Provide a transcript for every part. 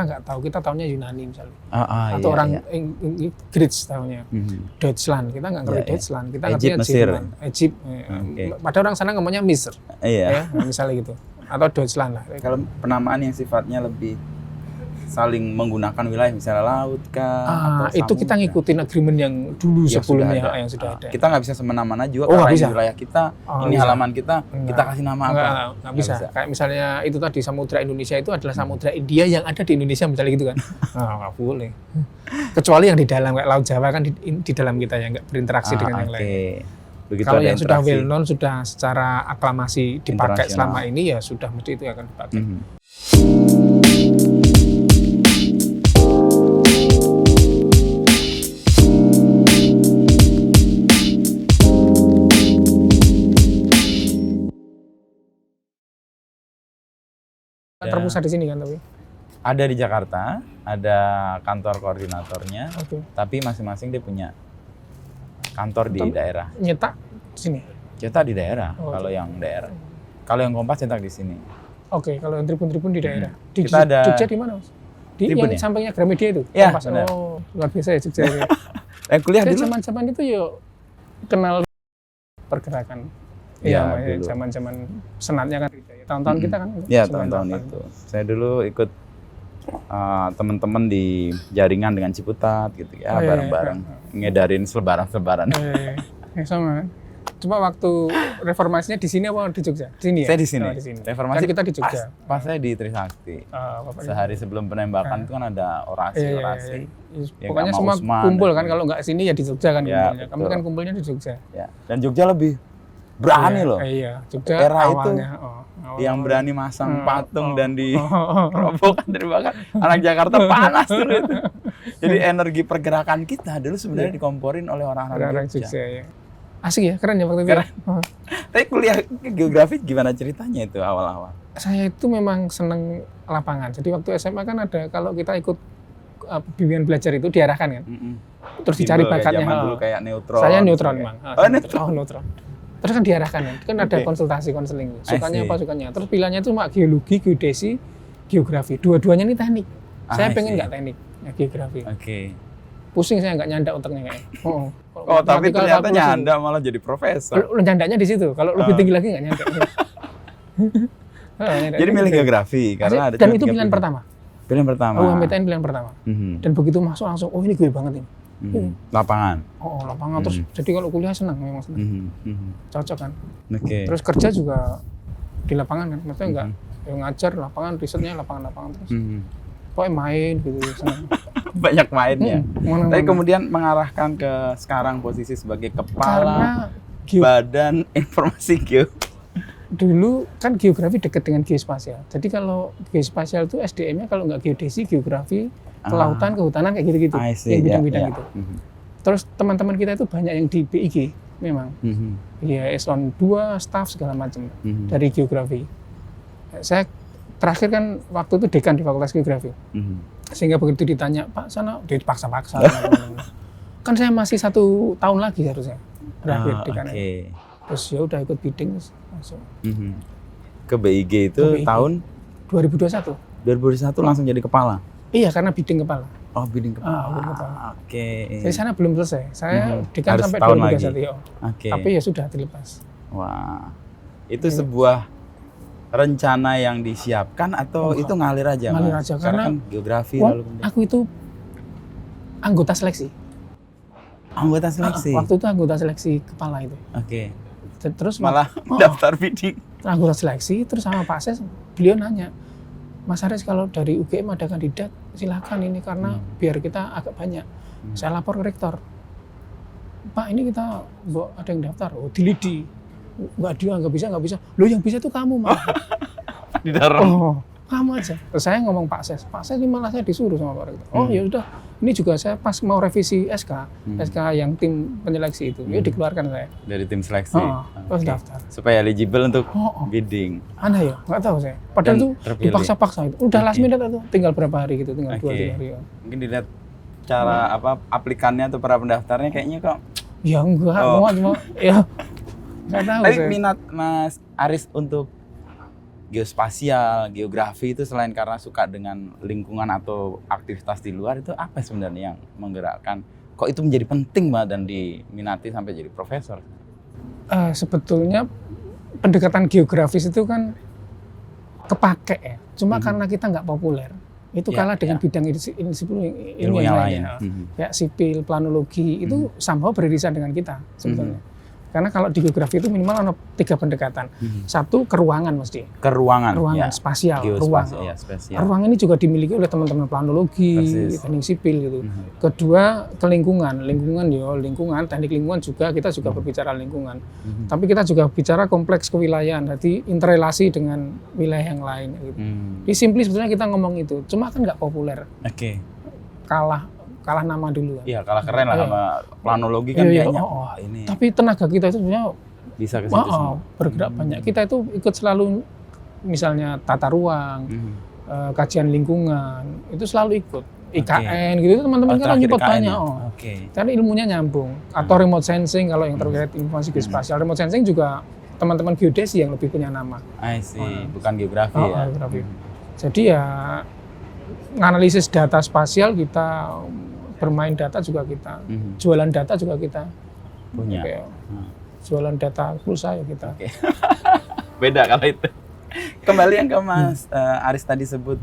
kita nggak tahu, kita tahunya Yunani misalnya. Iya, Atau orang iya. Inggris tahunya. Deutschland, kita nggak ngerti Iya, iya. Deutschland, kita Egypt, ngertinya Mesir. Jerman, Egypt. Oke. Padahal orang sana ngomongnya Misr, Iya. ya, misalnya gitu. Atau Deutschland lah. Kalau penamaan yang sifatnya lebih saling menggunakan wilayah, misalnya laut kah, atau Itu kita samudra. ngikutin agreement yang dulu Yang sebelumnya, sudah ada. yang sudah ada. Kita nggak bisa semena-mena juga Oh, nggak karena bisa. ini wilayah kita, ini bisa. halaman kita, kita Enggak. kasih nama apa? Nggak bisa. Kayak misalnya itu tadi Samudra Indonesia itu adalah Samudra India yang ada di Indonesia misalnya gitu kan. Nggak boleh. Kecuali yang di dalam kayak Laut Jawa kan di dalam kita yang nggak berinteraksi dengan yang lain. Begitu Kalau ada yang sudah interaksi. well known, sudah secara aklamasi dipakai Internasional. selama ini ya sudah mesti itu yang akan dipakai. Ya. Terpusat di sini kan tapi. Ada di Jakarta, ada kantor koordinatornya, Oke. tapi masing-masing dia punya kantor di Tapi- daerah. Nyetak di sini. Cetak di daerah, Oh, kalau yang daerah. Kalau yang Kompas cetak di sini. Oke, kalau yang tribun-tribun di daerah. Di Kita ada- Jogja di mana, Mas? Di Tribun yang ya? sampingnya Gramedia itu. Iya, Kompas. benar. Oh, luar biasa ya Jogja. Ya. Kuliah Saya dulu. zaman-zaman itu yo kenal pergerakan. Iya, Iya, dulu. zaman-zaman senatnya kan tahun-tahun kita kan. Ya, 98. tahun-tahun itu. Saya dulu ikut teman-teman di jaringan dengan Ciputat gitu ya, Oh, iya, bareng-bareng ngedarin selebaran-selebaran. Sama kan. Cuma waktu reformasinya di sini apa di Jogja? Di sini ya? Saya di sini. Oh, di sini. Reformasi Kan kita di Jogja. Pas saya di Trisakti. Bapak di- Sehari sebelum penembakan itu kan ada orasi-orasi. Ya, Pokoknya sama semua Usman kumpul dan- kan, kalau nggak sini ya di Jogja kan Ya, kumpulnya. Kami betul. kan kumpulnya di Jogja. Ya. Dan Jogja lebih berani loh. Iya, Jogja Era itu awalnya. Yang berani masang patung dan di Oh. robokan terbakar. Anak Jakarta panas dulu itu. Jadi energi pergerakan kita dulu sebenarnya dikomporin oleh orang-orang Orang Jogja. Jogja ya. Asik ya, keren ya waktu itu. Keren. Oh. Tapi kuliah geografi gimana ceritanya itu awal-awal? Saya itu memang seneng lapangan. Jadi waktu SMA kan ada, kalau kita ikut bimbingan belajar itu diarahkan kan. Terus dicari Bimbel kayak bakatnya. zaman dulu kayak neutron. Saya neutron kayak- memang. Oh, neutron. Oh, neutron. Terus kan diarahkan kan. Kan ada Oke. konsultasi konseling. I Sukanya see. apa sukanya. Terus pilihannya itu cuma geologi, geodesi, geografi. Dua-duanya ini teknik. Saya I pengen see. nggak teknik, ya geografi. Oke. Pusing saya nggak nyandak otaknya kayak. Oh, Oh, tapi matematika, ternyata kalkulasi. nyanda malah jadi profesor. Kalau nyandaknya di situ. Kalau lebih tinggi lagi nggak nyandak. Jadi milih geografi karena ada dan cuma itu 3 pilihan pertama. Pilihan pertama. UMPTN pilihan pertama. Dan begitu masuk langsung, oh ini gue banget ini. Lapangan. Oh lapangan terus. Jadi kalau kuliah senang memang senang. Cocok kan. Oke. Terus kerja juga di lapangan kan. Maksudnya nggak ya ngajar lapangan, risetnya lapangan-lapangan terus. Pokoknya main gitu senang. Banyak mainnya. Mana-mana. Tapi kemudian mengarahkan ke sekarang posisi sebagai Karena kepala Badan Informasi Geo. dulu kan geografi dekat dengan geospasial. Jadi kalau geospasial itu SDM-nya kalau nggak geodesi, geografi, kelautan, kehutanan kayak gitu-gitu. I see, Yang bidang-bidang ya, gitu. Terus teman-teman kita itu banyak yang di BIG memang. Ya eselon 2, staff segala macam dari geografi. Saya terakhir kan waktu itu dekan di Fakultas Geografi. Sehingga begitu ditanya, Pak sana dipaksa-paksa. Kan saya masih 1 tahun lagi harusnya berakhir dekannya. Oke. Terus ya udah ikut bidding terus masuk. Ke BIG itu Ke BIG. tahun 2021. 2021 langsung jadi kepala. Iya karena bidding kepala. Oh, bidding kepala. bidding kepala. Oke. Jadi sana belum selesai. Saya dekan Harus sampai setahun 2021 ya. Oke. Tapi ya sudah dilepas. Wah. Itu sebuah rencana yang disiapkan atau itu ngalir aja, Ngalir Mas? aja, Karena karena kan geografi Wah, lalu kemudian aku itu anggota seleksi. anggota seleksi. Waktu itu anggota seleksi kepala itu. Oke. Terus Malah daftar bidding. anggota seleksi, terus sama Pak Ses, beliau nanya, Mas Haris kalau dari UGM ada kandidat, silakan ini karena biar kita agak banyak. Saya lapor ke rektor. Pak ini kita ada yang daftar, oh dilidi. Nggak bisa. Loh yang bisa tuh kamu mah. Didorong. Oh, kamu aja. Terus saya ngomong Pak Ses ini malah saya disuruh sama Pak Rektor. Oh ya udah, ini juga saya pas mau revisi SK yang tim penyeleksi itu, ya dikeluarkan saya. Dari tim seleksi. Terus daftar. Supaya eligible untuk Oh. bidding. Aneh ya, nggak tahu saya. Padahal Dan tuh terpilih. dipaksa-paksa itu. Udah last minute itu, tinggal berapa hari gitu, tinggal 2-3 Oke. hari. Ya. Mungkin dilihat cara aplikannya atau para pendaftarnya kayaknya kok. Ya enggak, Oh. cuma ya nggak tahu Tapi saya. minat Mas Aris untuk geospasial, geografi itu selain karena suka dengan lingkungan atau aktivitas di luar, itu apa sebenarnya yang menggerakkan? Kok itu menjadi penting banget dan diminati sampai jadi profesor? Sebetulnya pendekatan geografis itu kan kepake ya, cuma karena kita nggak populer. Itu kalah dengan bidang ilmu yang lain. Ya, sipil, planologi, itu somehow beririsan dengan kita sebetulnya. Karena kalau di geografi itu minimal ada 3 pendekatan. Satu, keruangan mesti. Keruangan, spasial, ruang. Ya, spasial. Ruang ini juga dimiliki oleh teman-teman planologi, teknik sipil gitu. Kedua, ke lingkungan. Lingkungan, teknik lingkungan juga, kita juga berbicara lingkungan. Tapi kita juga bicara kompleks kewilayahan, jadi interrelasi dengan wilayah yang lain gitu. Di simply sebetulnya kita ngomong itu, cuma kan nggak populer. Kalah nama dulu kan. Iya, kalah keren lah sama planologi kan kayaknya. Ini. Tapi tenaga kita itu sebenarnya bisa ke situ semua. Bergerak banyak. Kita itu ikut selalu misalnya tata ruang, kajian lingkungan, itu selalu ikut. IKN gitu teman-teman kan ikut banyak. Karena ilmunya nyambung. Atau remote sensing kalau yang terkait informasi geospasial. Remote sensing juga teman-teman geodesi yang lebih punya nama. I see. Bukan geografi ya. Geografi. Jadi ya analisis data spasial kita, bermain data juga kita, jualan data juga kita punya. Jualan data pulsa ya kita. Beda kalau itu. Kembali yang ke Mas Aris tadi sebut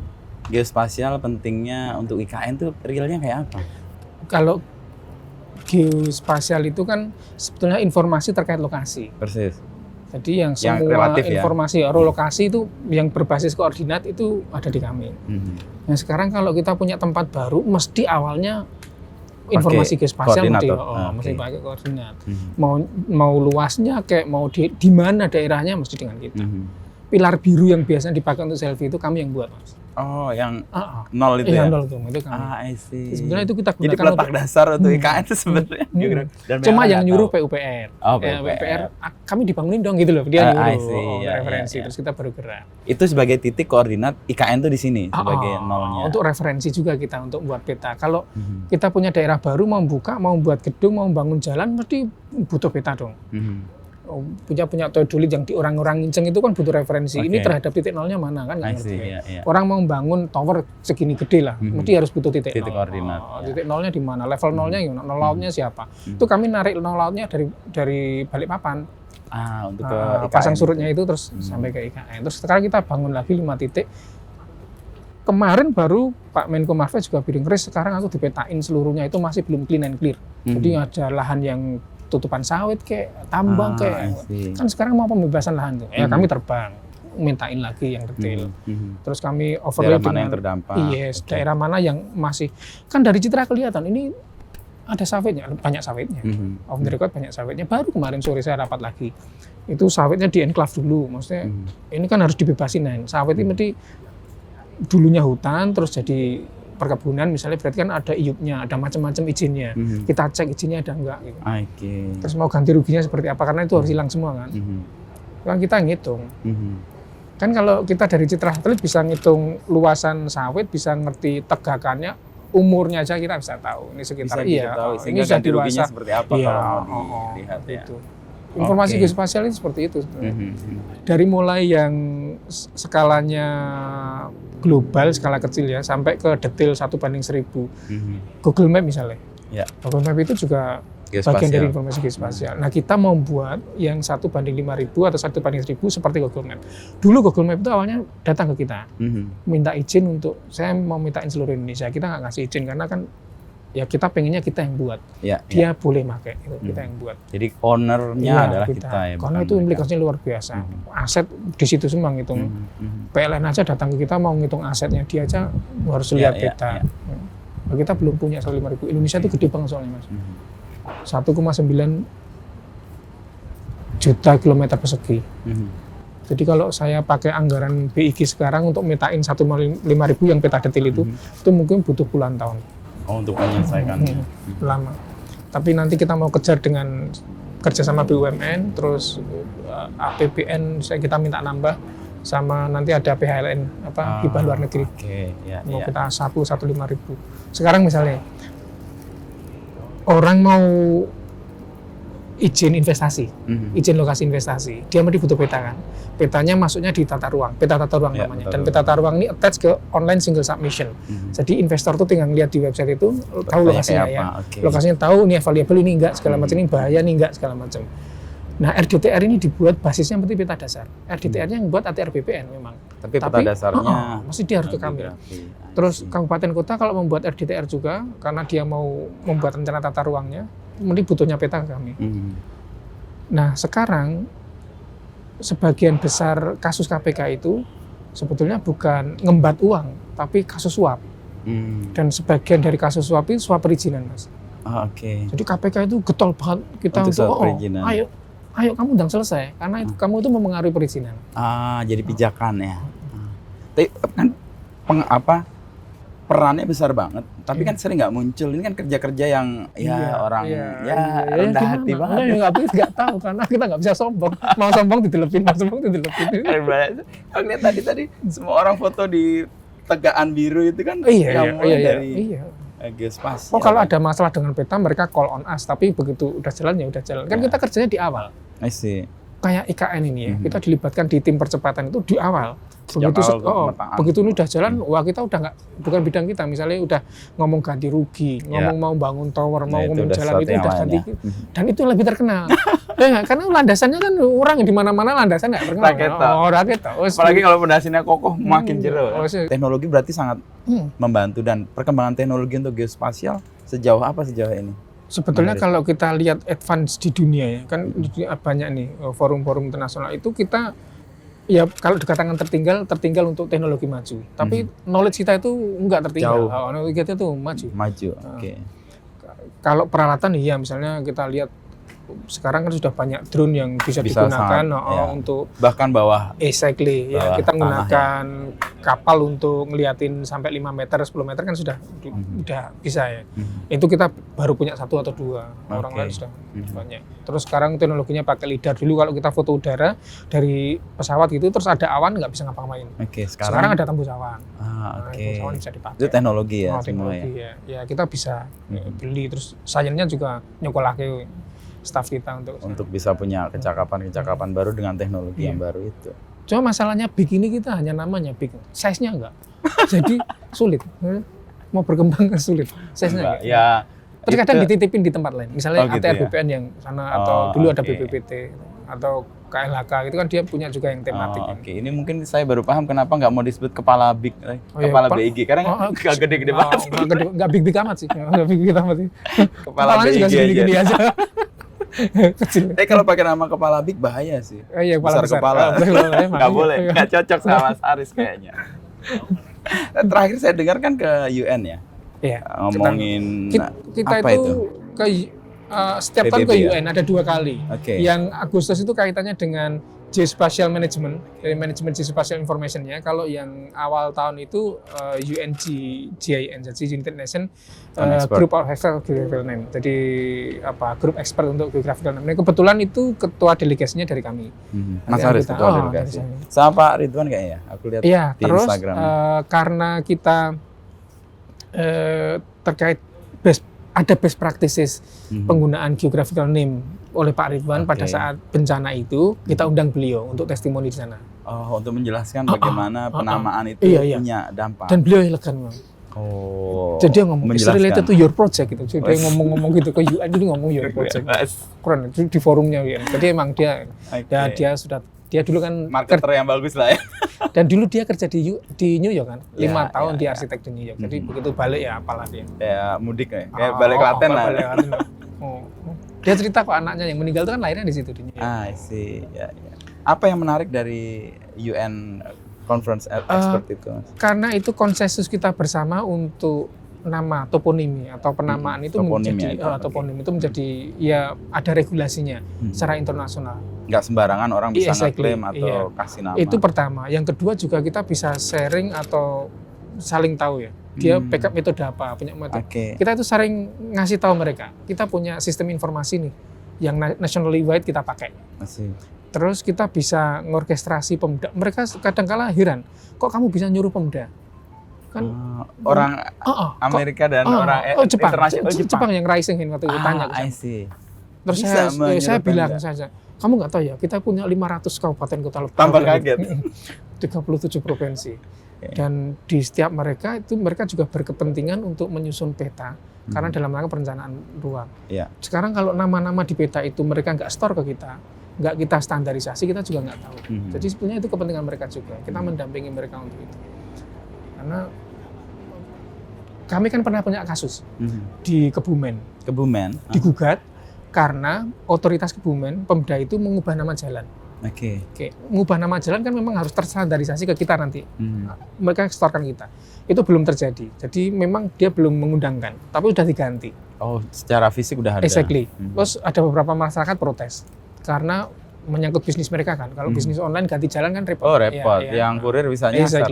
geospasial pentingnya untuk IKN itu realnya kayak apa? Kalau geospasial itu kan sebetulnya informasi terkait lokasi. Persis. Jadi yang semua relatif, informasi lokasi itu yang berbasis koordinat itu ada di kami. Nah sekarang kalau kita punya tempat baru, mesti awalnya informasi geospasial mesti pakai koordinat. Mau luasnya kayak mau di mana daerahnya mesti dengan kita. Pilar biru yang biasanya dipakai untuk selfie itu kami yang buat, Mas. Oh, yang 0 itu ya? Iya, 0 itu kami. I see. Sebenarnya itu kita gunakan. Jadi peletak dasar untuk IKN itu sebenarnya. Cuma yang nyuruh PUPR. PUPR, kami dibangunin dong gitu loh. Dia nyuruh referensi, terus kita baru gerak. Itu sebagai titik koordinat IKN tuh di sini, sebagai nolnya. Untuk referensi juga kita untuk buat peta. Kalau kita punya daerah baru, mau buka, mau buat gedung, mau bangun jalan, mesti butuh peta dong. Punya to-do list yang di orang-orang nginceng itu kan butuh referensi. Ini terhadap titik nolnya mana kan nggak ngerti. Orang mau bangun tower segini gede lah, mesti harus butuh titik nol. Koordinat. Titik nolnya di mana? Level nolnya gimana? Nol lautnya siapa? Itu kami narik nol lautnya dari Balikpapan. Untuk ke pasang surutnya itu terus sampai ke IKN. Terus sekarang kita bangun lagi 5 titik. Kemarin baru Pak Menko Marves juga bidding race, sekarang aku dipetain seluruhnya itu masih belum clean and clear. Jadi ada lahan yang tutupan sawit kayak tambang kayak kan sekarang mau pembebasan lahan tuh. Ya kami terbang mintain lagi yang detail. Terus kami overlay daerah mana yang terdampak. Daerah mana yang masih kan dari citra kelihatan ini ada sawitnya, banyak sawitnya. Off the record banyak sawitnya. Baru kemarin sore saya rapat lagi. Itu sawitnya di enclave dulu. Maksudnya ini kan harus dibebasin. Sawit ini mesti dulunya hutan terus jadi perkebunan misalnya, berarti kan ada IUP-nya, ada macam-macam izinnya. Kita cek izinnya ada enggak gitu. Terus mau ganti ruginya seperti apa, karena itu harus hilang semua kan. Kan kita ngitung. Kan kalau kita dari citra satelit bisa ngitung luasan sawit, bisa ngerti tegakannya, umurnya aja kita bisa tahu. Ini sekitar ini ganti ruginya seperti apa kalau mau dilihat gitu. Informasi geospasial itu seperti itu sebenarnya. Dari mulai yang skalanya global, skala kecil ya, sampai ke detail 1:1000. Google Map misalnya. Google Map itu juga bagian dari informasi geospasial. Nah kita mau buat yang 1:5000 atau 1:1000 seperti Google Map. Dulu Google Map itu awalnya datang ke kita, minta izin untuk, saya mau mintain seluruh Indonesia. Kita nggak ngasih izin karena kan ya kita pengennya kita yang buat. Dia boleh pakai, itu kita yang buat. Jadi ownernya adalah kita ya. Karena itu implikasinya luar biasa. Aset di situ semua ngitung. PLN aja datang ke kita mau ngitung asetnya, dia aja harus lihat peta. Kita belum punya 1:5000. Indonesia itu gede banget soalnya, Mas. 1,9 juta kilometer persegi. Jadi kalau saya pakai anggaran BIG sekarang untuk metain 1:5000 yang peta detail itu mungkin butuh puluhan tahun. Untuk menyelesaikannya. Lama. Tapi nanti kita mau kejar dengan kerjasama BUMN, terus APBN kita minta nambah, sama nanti ada PHLN hibah luar negeri. Mau kita sapu 1:5000. Sekarang misalnya orang mau izin investasi, izin lokasi investasi. Dia mesti butuh peta kan. Petanya masuknya di tata ruang Ya, namanya. Dan peta tata ruang ini attach ke online single submission. Jadi investor tuh tinggal lihat di website itu, tahu lokasinya ya. Lokasinya tahu, ini available, ini enggak, segala macam, ini bahaya, ini enggak, segala macam. Nah, RDTR ini dibuat basisnya berarti peta dasar. RDTR-nya yang buat ATR BPN memang. Tapi peta dasarnya mesti dia harus ke kami. Terus kabupaten kota kalau membuat RDTR juga, karena dia mau membuat rencana tata ruangnya, mesti butuhnya peta ke kami. Nah, sekarang sebagian besar kasus KPK itu sebetulnya bukan ngembat uang, tapi kasus suap. Dan sebagian dari kasus suap itu suap perizinan, Mas. Jadi KPK itu getol banget kita untuk ayo kamu udah selesai, karena itu kamu itu mempengaruhi perizinan. Jadi pijakan ya. Tapi kan perannya besar banget, tapi kan sering nggak muncul. Ini kan kerja-kerja yang rendah hati banget. Nggak tahu karena kita nggak bisa sombong. Mau sombong didelepin, mau sombong didelepin. Aku lihat tadi semua orang foto di tegaan biru itu kan dari geospasial. Kalau ada masalah dengan peta mereka call on us, tapi begitu udah jalan ya udah jalan. Kan kita kerjanya di awal. I see. Kayak IKN ini ya, kita dilibatkan di tim percepatan itu di awal. Begitu ini udah jalan, wah kita udah nggak, bukan bidang kita. Misalnya udah ngomong ganti rugi, ngomong mau bangun tower, mau ngomong jalan itu udah ganti. Dan itu yang lebih terkenal. Karena landasannya kan orang di mana-mana landasan nggak terkenal. Rakyat. Apalagi kalau pondasinya kokoh makin jero. Teknologi berarti sangat membantu, dan perkembangan teknologi untuk geospasial sejauh apa sejauh ini? Sebetulnya kalau kita lihat advance di dunia ya, kan banyak nih forum-forum internasional itu kita ya kalau dikatakan tertinggal untuk teknologi maju. Tapi knowledge kita itu enggak tertinggal. Knowledge kita itu maju. Kalau peralatan ya misalnya kita lihat sekarang kan sudah banyak drone yang bisa digunakan untuk bahkan bawah kita menggunakan kapal untuk ngeliatin sampai 5 meter 10 meter kan sudah bisa ya. Itu kita baru punya 1 atau 2, orang lain sudah banyak. Terus sekarang teknologinya pakai lidar. Dulu kalau kita foto udara dari pesawat gitu terus ada awan nggak bisa ngapa-ngapain. Sekarang ada tembus awan. Tembus awan bisa dipakai. Itu teknologi ya. Ya kita bisa beli, terus sayangnya juga nyokolake staff kita untuk bisa punya kecakapan baru dengan teknologi yang baru itu. Cuma masalahnya big ini kita hanya namanya big, size-nya enggak. Jadi sulit. Mau berkembang kan sulit. Size-nya enggak. Ya. Terkadang dititipin di tempat lain. Misalnya ATR BPN yang sana atau dulu ada BPPT atau KLHK itu kan dia punya juga yang tematik. Ini mungkin saya baru paham kenapa nggak mau disebut kepala big, kepala BIG karena nggak gede-gede banget. Nggak big amat sih. Nggak big amat sih. Kepalanya juga segini-gini aja. Kecil. Kalau pakai nama kepala big bahaya sih. Iya, besar kepala. Nggak boleh, nggak cocok sama Mas Aris kayaknya. Terakhir saya dengar kan ke UN ya. Iya. Ngomongin kita apa itu? Ke setiap tahun ke UN ada 2 kali. Yang Agustus itu kaitannya dengan Geospatial Management, dari manajemen Geospatial Information-nya. Kalau yang awal tahun itu UNGIN, jadi United Nations Group of Expert Geographical Name. Jadi grup expert untuk geographical name. Nah, kebetulan itu ketua delegasinya dari kami. Mas Aris ketua delegasi. Sama Pak Ridwan kayaknya, aku lihat di Instagram. Karena kita terkait ada best practices penggunaan geographical name oleh Pak Ridwan pada saat bencana itu, kita undang beliau untuk testimoni di sana. Untuk menjelaskan bagaimana penamaan itu punya dampak. Dan beliau elegan. Jadi dia ngomong, it's related to your project gitu. Jadi dia ngomong gitu ke UN, jadi ngomong your project. Keren, itu di forumnya UN. Jadi emang dia dulu kan marketer yang bagus lah ya. Dan dulu dia kerja di New York kan, 5 tahun di arsitek di New York. Jadi begitu balik ya apalah dia. Ya mudik ya, kayak balik Klaten lah. Dia cerita kok anaknya yang meninggal itu kan lahirnya di situ di New York. I see. Ya. Apa yang menarik dari UN Conference Expert itu? Karena itu konsensus kita bersama untuk nama toponimi atau penamaan itu toponim itu menjadi ya ada regulasinya secara internasional. Nggak sembarangan orang bisa ngeklaim atau kasih nama. Itu pertama. Yang kedua juga kita bisa sharing atau saling tahu ya. Dia backup metode apa, punya metode. Kita itu sering ngasih tahu mereka. Kita punya sistem informasi nih yang nationally wide kita pakai. Terus kita bisa ngorkestrasi pemuda. Mereka kadang-kala heran, kok kamu bisa nyuruh pemuda? Kan orang Amerika dan orang internasional Jepang yang rising waktu itu tanya. Terus saya bilang saja, kamu nggak tahu ya, kita punya 500 kabupaten kota. Tambah kaget. 37 provinsi. Dan di setiap mereka juga berkepentingan untuk menyusun peta karena dalam rangka perencanaan ruang. Sekarang kalau nama-nama di peta itu mereka nggak store ke kita, nggak kita standarisasi, kita juga nggak tahu. Jadi sebenarnya itu kepentingan mereka juga. Kita mendampingi mereka untuk itu. Karena kami kan pernah punya kasus di Kebumen. Digugat karena otoritas Kebumen, Pemda itu mengubah nama jalan. Oke. Mengubah nama jalan kan memang harus terstandarisasi ke kita nanti. Mereka setorkan kita. Itu belum terjadi. Jadi memang dia belum mengundangkan, tapi sudah diganti. Oh, secara fisik udah ada. Exactly. Terus ada beberapa masyarakat protes karena menyangkut bisnis mereka kan. Kalau bisnis online ganti jalan kan repot. Oh, repot. Yang kurir bisa nyasar.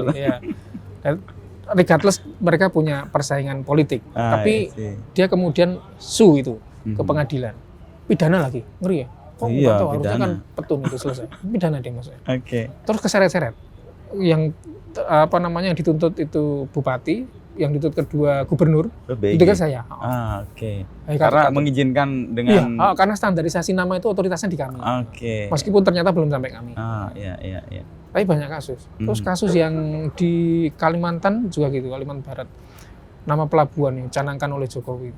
Dan regardless mereka punya persaingan politik, tapi dia kemudian sue itu ke pengadilan. Pidana lagi, ngeri ya. Kok nggak tahu, harusnya kan petun itu selesai. Pidana dia maksudnya. Terus keseret-seret. Yang yang dituntut itu bupati, yang dituntut kedua gubernur, itu kan saya. Karena mengizinkan dengan karena standarisasi nama itu otoritasnya di kami. Meskipun ternyata belum sampai kami. Tapi banyak kasus. Terus kasus yang di Kalimantan juga gitu, Kalimantan Barat. Nama pelabuhan yang dicanangkan oleh Jokowi.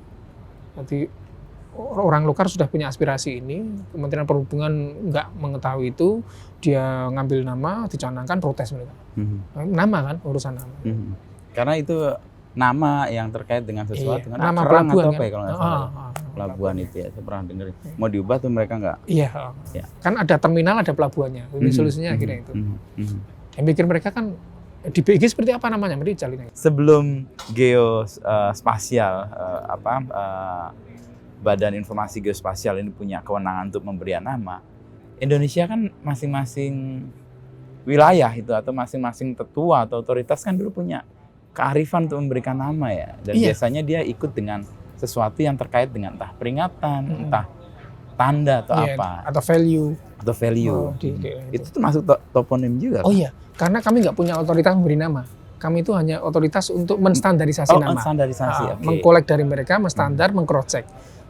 Jadi orang lokal sudah punya aspirasi ini, Kementerian Perhubungan nggak mengetahui itu, dia ngambil nama, dicanangkan, protes mereka. Nama kan, urusan nama. Karena itu nama yang terkait dengan sesuatu, nama pelabuhan atau apa ya kalau nggak salah. Pelabuhan itu ya, saya pernah dengar. Mau diubah tuh mereka nggak? Kan ada terminal, ada pelabuhannya. Ini solusinya akhirnya itu. Yang mikir mereka kan, di BG seperti apa namanya? Sebelum geospasial, Badan Informasi Geospasial ini punya kewenangan untuk memberikan nama, Indonesia kan masing-masing wilayah itu atau masing-masing tetua atau otoritas kan dulu punya kearifan untuk memberikan nama ya. Dan biasanya dia ikut dengan sesuatu yang terkait dengan entah peringatan, entah tanda atau apa. Atau value. Itu termasuk toponim juga. Oh iya, karena kami nggak punya otoritas memberi nama. Kami itu hanya otoritas untuk menstandarisasi nama. Mengkolek dari mereka, menstandar,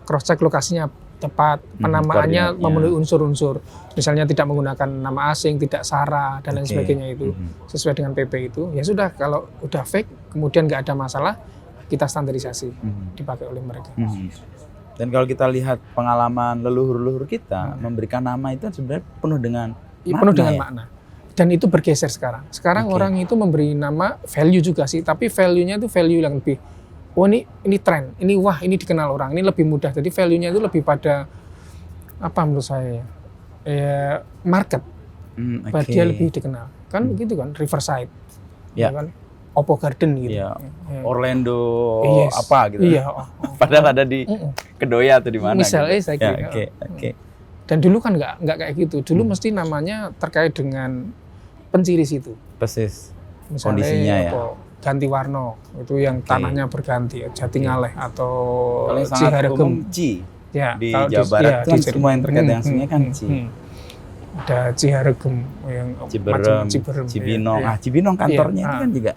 cross-check lokasinya tepat, penamaannya memenuhi unsur-unsur. Misalnya tidak menggunakan nama asing, tidak SARA, dan lain sebagainya itu. Sesuai dengan PP itu. Ya sudah, kalau udah fake, kemudian nggak ada masalah, kita standarisasi, dipakai oleh mereka. Dan kalau kita lihat pengalaman leluhur-leluhur kita, memberikan nama itu sebenarnya penuh dengan makna. Dan itu bergeser sekarang. Sekarang orang itu memberi nama, value juga sih, tapi value-nya itu value yang lebih, ini tren, ini dikenal orang, ini lebih mudah. Jadi value-nya itu lebih pada apa menurut saya ya, market. Dia lebih dikenal. Kan gitu kan, Riverside. Kan Oppo Garden gitu. Orlando apa gitu. Padahal ada di Kedoya atau di mana. Misalnya saya kira. Dan dulu kan nggak kayak gitu. Dulu mesti namanya terkait dengan penciri situ. Persis. Misalnya, kondisinya ya. Ganti warna, itu yang tanahnya berganti, Jatingaleh atau Ciharegem. Di Jawa Barat kan semua yang terkait dengan sungai kan ada Ciharegem yang Ciberem, Cibinong. Cibinong kantornya itu kan juga.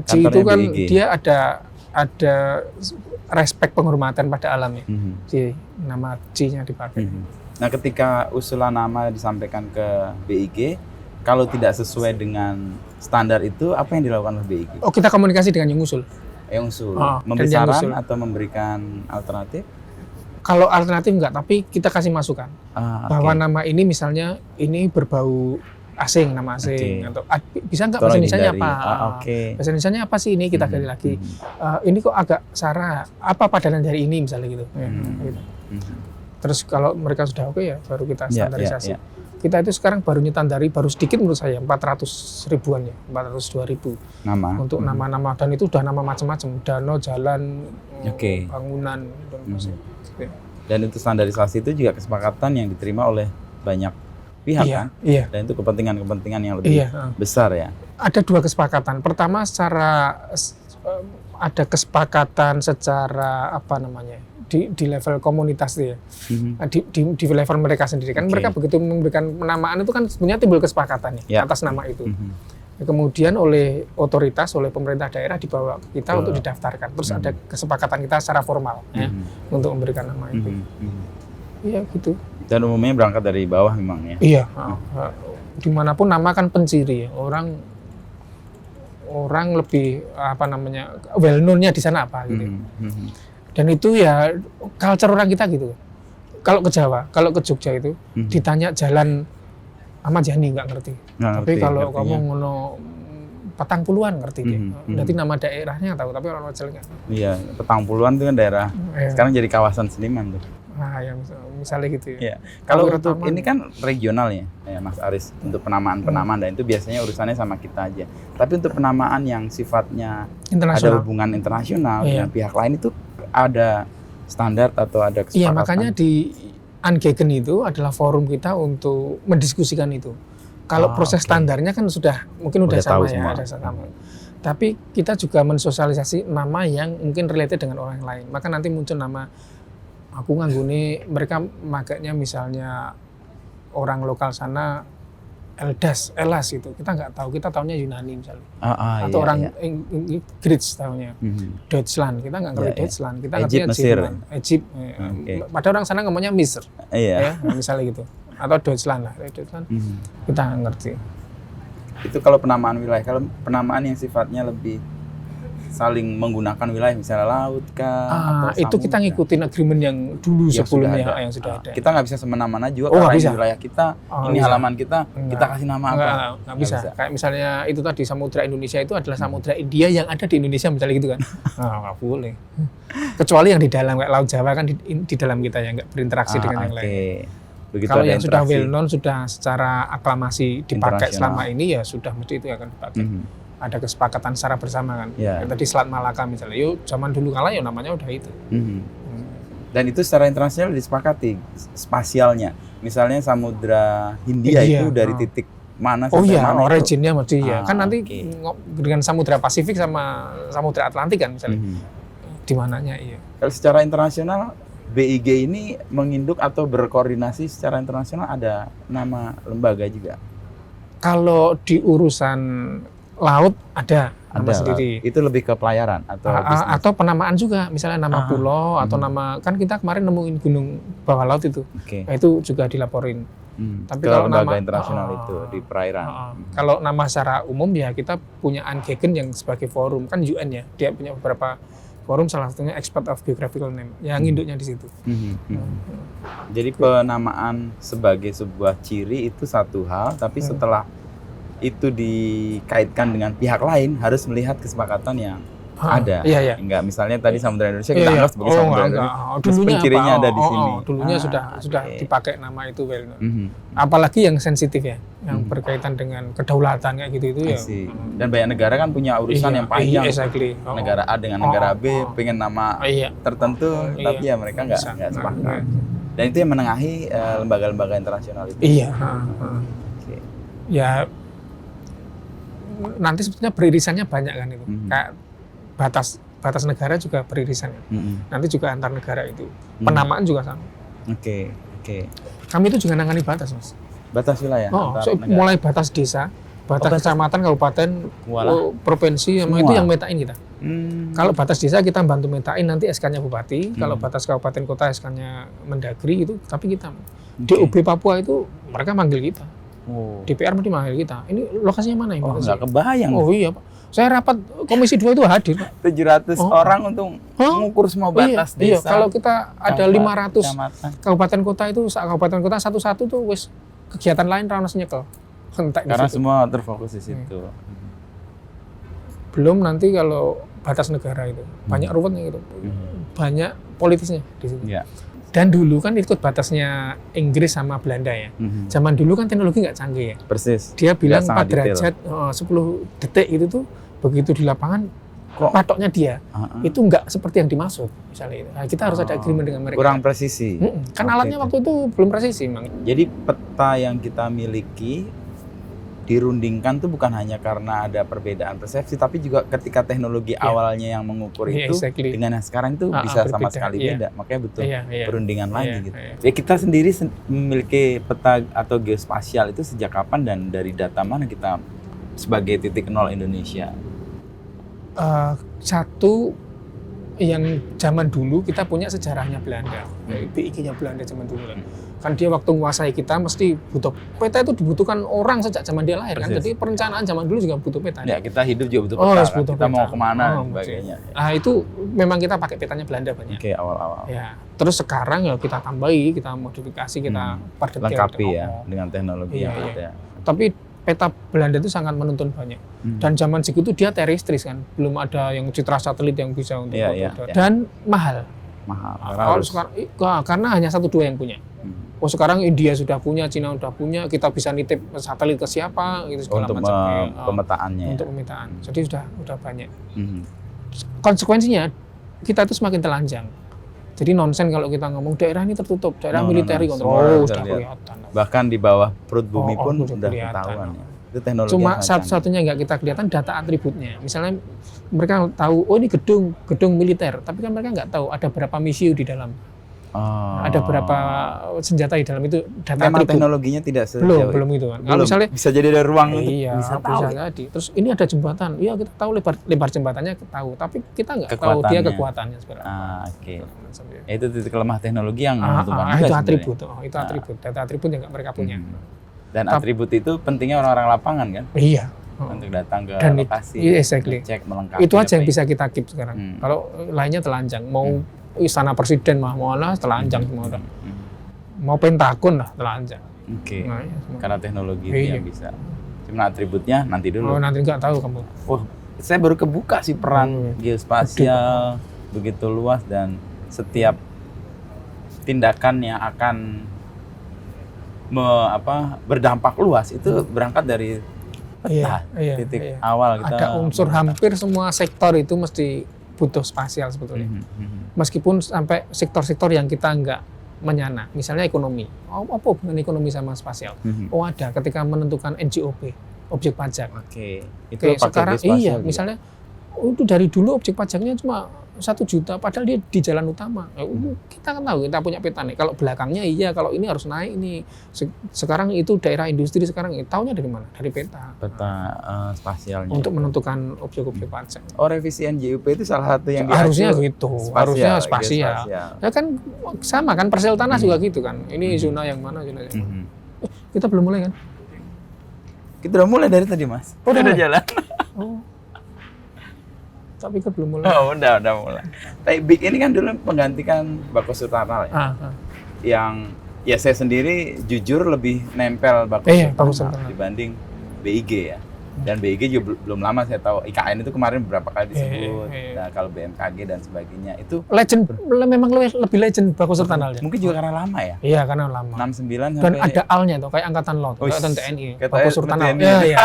Ci itu kan BIG. Dia ada respek penghormatan pada alam ya. Nama C-nya dipakai. Nah, ketika usulan nama disampaikan ke BIG, kalau tidak sesuai dengan standar itu, apa yang dilakukan oleh BIG? Kita komunikasi dengan yang usul. Memberi saran atau memberikan alternatif? Kalau alternatif enggak, tapi kita kasih masukan. Bahwa nama ini misalnya, ini berbau asing, nama asing. Atau bisa nggak bahasa Indonesianya apa? Bahasa Indonesianya apa sih ini, kita gali lagi. Ini kok agak SARA, apa padanan dari ini misalnya gitu. Gitu. Terus kalau mereka sudah oke ya, baru kita standarisasi. Kita itu sekarang baru nyetandari, baru sedikit menurut saya, 400 ribuan ya, 402.000 nama. Untuk nama-nama, dan itu udah nama macam-macam, danau, jalan, bangunan, dan itu standarisasi itu juga kesepakatan yang diterima oleh banyak pihak kan? Dan itu kepentingan-kepentingan yang lebih besar ya. Ada dua kesepakatan. Pertama ada kesepakatan secara apa namanya? Di level komunitas ya, di level mereka sendiri kan mereka begitu memberikan penamaan itu kan sebenarnya timbul kesepakatan atas nama itu. Kemudian oleh otoritas, oleh pemerintah daerah dibawa kita untuk didaftarkan. Terus ada kesepakatan kita secara formal untuk memberikan nama itu. Iya gitu. Dan umumnya berangkat dari bawah memang ya. Iya. Dimanapun nama kan penciri ya. Orang lebih apa namanya well known-nya di sana apa gitu. Dan itu ya culture orang kita gitu. Kalau ke Jawa, kalau ke Jogja itu ditanya jalan Ahmad Yani nggak ngerti. Tapi kalau kamu ngono Petang Puluhan ngerti dia. Berarti nama daerahnya tahu, tapi orang Ojol nggak. Iya, Petang Puluhan itu kan daerah. Sekarang jadi kawasan Seniman tuh. Nah, ya misalnya gitu ya. Iya. Kalau untuk ini kan regional ya, Mas Aris, untuk penamaan-penamaan dan itu biasanya urusannya sama kita aja. Tapi untuk penamaan yang sifatnya ada hubungan internasional dengan pihak lain itu ada standar atau ada kesepakatan? Iya, makanya di Angegen itu adalah forum kita untuk mendiskusikan itu. Kalau proses standarnya kan mungkin udah sama ya, ada sama. Tapi kita juga mensosialisasi nama yang mungkin related dengan orang lain. Maka nanti muncul nama, aku ngangguni mereka makanya misalnya orang lokal sana Elas gitu. Kita nggak tahu, kita tahunya Yunani misalnya. Atau orang Inggris tahunya. Deutschland, kita nggak ngerti Deutschland. Kita ngertinya Jerman, Egypt. Padahal orang sana ngomongnya Misr. Ya, misalnya gitu. Atau Deutschland lah. Deutschland kita nggak ngerti. Itu kalau penamaan wilayah. Kalau penamaan yang sifatnya lebih saling menggunakan wilayah, misalnya laut kah, atau itu kita ngikutin agreement yang dulu sebelumnya yang sudah ada. Kita nggak bisa semena-mena juga karena ini wilayah kita, ini halaman kita, kita kasih nama apa? Nggak bisa. Kayak misalnya itu tadi Samudra Indonesia itu adalah Samudra India yang ada di Indonesia misalnya gitu kan. Nggak boleh. Kecuali yang di dalam kayak Laut Jawa kan di dalam kita yang nggak berinteraksi dengan yang lain. Begitu kalau yang sudah well known, sudah secara aklamasi dipakai selama ini ya sudah mesti itu akan dipakai. Ada kesepakatan secara bersama kan. Tadi Selat Malaka misalnya, yuk zaman dulu kala ya namanya udah itu. Dan itu secara internasional disepakati spasialnya. Misalnya Samudra Hindia itu dari titik mana sampai mana? Originnya mesti ya. Kan nanti dengan Samudra Pasifik sama Samudra Atlantik kan misalnya. Di mananya iya. Kalau secara internasional BIG ini menginduk atau berkoordinasi secara internasional ada nama lembaga juga? Kalau di urusan laut ada nama sendiri. Itu lebih ke pelayaran atau penamaan juga, misalnya nama pulau atau nama, kan kita kemarin nemuin gunung bawah laut itu. Nah, itu juga dilaporin. Tapi kalau nama internasional itu di perairan. Kalau nama secara umum ya kita punya Angegen yang sebagai forum, kan UN ya, dia punya beberapa forum, salah satunya Expert of Geographical Name yang induknya di situ. Jadi penamaan sebagai sebuah ciri itu satu hal, tapi setelah itu dikaitkan dengan pihak lain harus melihat kesepakatan yang ada. Enggak, misalnya tadi Samudra Indonesia kita anggap sebagai Samudra Indonesia. Dulunya cirinya ada di sini. Dulunya sudah dipakai nama itu well known. Apalagi yang sensitif ya, yang berkaitan dengan kedaulatan kayak gitu itu ya. Dan banyak negara kan punya urusan yang panjang. Negara A dengan negara B pengen nama tertentu, tapi ya mereka nggak sepakat. Dan itu yang menengahi lembaga-lembaga internasional itu. Ya nanti sebetulnya beririsannya banyak kan itu. Kayak batas negara juga beririsan. Nanti juga antar negara itu. Penamaan juga sama. Kami itu juga nangani batas, Mas. Batas wilayah. Mulai batas desa, batas kecamatan, kabupaten, provinsi, itu yang metain kita. Kalau batas desa kita bantu metain, nanti SK-nya bupati. Kalau batas kabupaten kota SK-nya Mendagri itu, tapi kita DOB Papua itu mereka manggil kita. DPR mesti manggil kita. Ini lokasinya mana ini? Nggak kebayang. Iya, Pak. Saya rapat Komisi 2 itu hadir, Pak. 700 orang untuk mengukur semua batas desa. Iya, kalau kita ada 500 kabupaten kota itu, kabupaten kota satu-satu tuh wis kegiatan lain ranas nyekel. Karena semua terfokus di situ. Belum nanti kalau batas negara itu banyak ruwetnya gitu. Banyak politisnya di situ. Dan dulu kan ikut batasnya Inggris sama Belanda ya. Zaman dulu kan teknologi nggak canggih ya. Persis. Dia bilang 4 derajat 10 detik itu tuh begitu di lapangan patoknya dia itu nggak seperti yang dimaksud misalnya itu. Nah, kita harus ada agreement dengan mereka. Kurang presisi. Kan alatnya waktu itu belum presisi memang. Jadi peta yang kita miliki dirundingkan tuh bukan hanya karena ada perbedaan persepsi, tapi juga ketika teknologi awalnya yang mengukur itu dengan yang sekarang itu bisa sama sekali beda. Makanya butuh perundingan lagi gitu. Ya, kita sendiri memiliki peta atau geospasial itu sejak kapan dan dari data mana kita sebagai titik nol Indonesia? yang zaman dulu kita punya sejarahnya Belanda, BIG-nya Belanda zaman dulu kan. Kan dia waktu menguasai kita mesti butuh peta, itu dibutuhkan orang sejak zaman dia lahir kan. Jadi perencanaan zaman dulu juga butuh peta. Ya, kita hidup juga butuh peta. Kan? Butuh kita peta. mau kemana dan sebagainya. Nah, itu memang kita pakai petanya Belanda banyak. Oke, awal-awal. Ya. Terus sekarang ya kita tambahi, kita modifikasi, kita perdetail. Lengkapi ya dengan teknologi yang ada. Tapi peta Belanda itu sangat menuntun banyak. Dan zaman segitu dia terrestris kan, belum ada yang citra satelit yang bisa untuk dan mahal. Karena hanya 1-2 yang punya. Sekarang India sudah punya, Cina sudah punya, kita bisa nitip satelit ke siapa gitu segala untuk macam. Pemetaannya. Untuk pemetaan. Jadi sudah banyak. Konsekuensinya kita itu semakin telanjang. Jadi nonsen kalau kita ngomong daerah ini tertutup, daerah militer kontrol, sudah kelihatan. Bahkan di bawah perut bumi pun sudah ketahuan. Ya. Itu teknologi. Cuma satu-satunya nggak kita kelihatan data atributnya. Misalnya mereka tahu, oh ini gedung militer, tapi kan mereka nggak tahu ada berapa misiu di dalam. Ada berapa senjata di dalam itu, data memang atribut. Teknologinya tidak sejauh belum itu kan. Kalau misalnya bisa jadi ada ruang untuk bisa tahu. Jadi. Terus ini ada jembatan, iya kita tahu lebar jembatannya tahu, tapi kita nggak tahu dia kekuatannya sebenarnya. Oke. Itu titik lemah teknologi yang itu atribut. Itu atribut, data atribut yang mereka punya. Dan atribut itu pentingnya orang-orang lapangan kan? Iya. Untuk datang ke lokasi, cek melengkapi. Itu aja yang bisa kita keep sekarang. Kalau lainnya telanjang, mau istana presiden mau telanjang semua udah. Mau Pentagon lah telanjang. Oke. Nah, ya, karena teknologi itu yang bisa. Cuma atributnya nanti dulu. Nanti nggak tahu kamu. Saya baru kebuka sih peran geospasial begitu luas dan setiap tindakan yang akan berdampak luas itu berangkat dari titik awal kita. Ada unsur hampir semua sektor itu mesti butuh spasial sebetulnya. Meskipun sampai sektor-sektor yang kita nggak menyana, misalnya ekonomi. Apa hubungan ekonomi sama spasial? Ada ketika menentukan NJOP, objek pajak. Itu sekarang spasial juga. Misalnya itu dari dulu objek pajaknya cuma 1 juta, padahal dia di jalan utama. Kita kan tahu, kita punya peta nih. Kalau belakangnya kalau ini harus naik nih. Sekarang itu daerah industri sekarang, tahunya dari mana? Dari peta. Peta spasialnya. Untuk menentukan objek-objek pajak. Revisi NJUP itu salah satu yang harusnya gitu. Harusnya spasial. Ya kan sama kan, persel tanah juga gitu kan. Ini zona yang mana, zona yang mana. Kita belum mulai kan? Kita udah mulai dari tadi, Mas. Udah jalan. Tapi kan belum mulai. Udah mulai. Tapi BIG ini kan dulu menggantikan Bako Surtanal ya. Yang ya saya sendiri jujur lebih nempel Bako Surtanal dibanding BIG ya. Dan BIG juga belum lama saya tahu. IKN itu kemarin beberapa kali disebut. Nah, kalau BMKG dan sebagainya itu legend, memang lebih legend Bako Surtanal. Mungkin juga karena lama ya. Iya, karena lama. 69 sampai. Dan ada AL-nya tuh, kayak angkatan laut, kayak TNI. Bako Surtanal. Iya.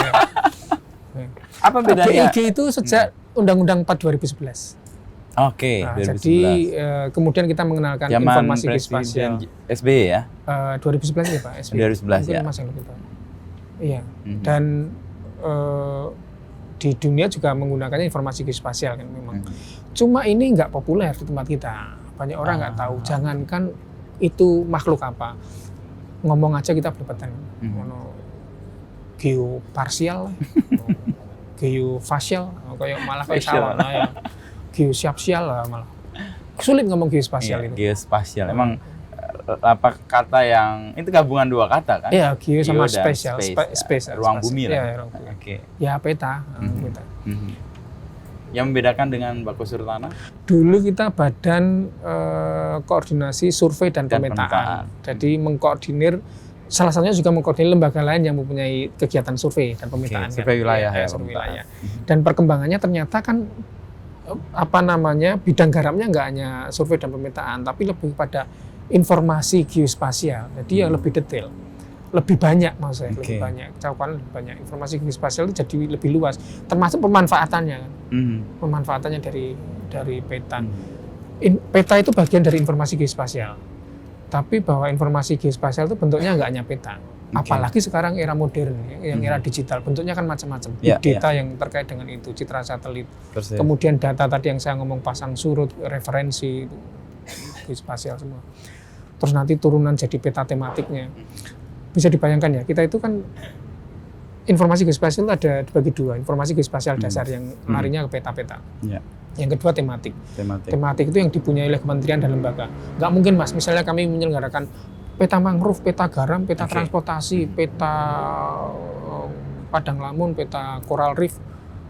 Apa bedanya? BIG itu sejak Undang-Undang 4 2011. Oke, 2011. Jadi kemudian kita mengenalkan informasi geospasial. SBY ya? 2011 ya Pak, SBY. 2011 ya. Mas yang lebih tahu. Iya. Dan di dunia juga menggunakannya informasi geospasial kan memang. Cuma ini nggak populer di tempat kita. Banyak orang nggak tahu. Jangankan itu makhluk apa. Ngomong aja kita berdebatkan. Geoparsial, geofasial, malah kayak salah ya. Geosiapsial lah malah. Sulit ngomong geospasial itu. Geospasial. Emang apa kata yang itu gabungan 2 kata kan? Iya, geo sama spasial, space, ruang bumi lah. Iya, ruang bumi. Ya peta. Peta. Yang membedakan dengan Bako Surtanal? Dulu kita badan koordinasi survei dan pemetaan. Jadi mengkoordinir, salah satunya juga mengkoordinir lembaga lain yang mempunyai kegiatan survei dan pemetaan. Survei wilayah ya. Survei wilayah. Dan perkembangannya ternyata kan bidang garamnya nggak hanya survei dan pemetaan, tapi lebih pada informasi geospasial. Jadi yang lebih detail, lebih banyak maksudnya, lebih banyak cakupan, lebih banyak. Informasi geospasial itu jadi lebih luas, termasuk pemanfaatannya kan. Pemanfaatannya dari peta. Peta itu bagian dari informasi geospasial. Tapi bahwa informasi geospasial itu bentuknya nggak hanya peta. Apalagi sekarang era modern, yang era digital, bentuknya kan macam-macam. Data yang terkait dengan itu, citra satelit. Kemudian data tadi yang saya ngomong, pasang surut, referensi, itu geospasial semua. Terus nanti turunan jadi peta tematiknya. Bisa dibayangkan ya, kita itu kan informasi geospasial ada dibagi 2. Informasi geospasial dasar yang larinya ke peta-peta. Yang kedua tematik. Tematik itu yang dipunyai oleh kementerian dan lembaga. Nggak mungkin Mas, misalnya kami menyelenggarakan peta mangrove, peta garam, peta transportasi, peta padang lamun, peta coral reef,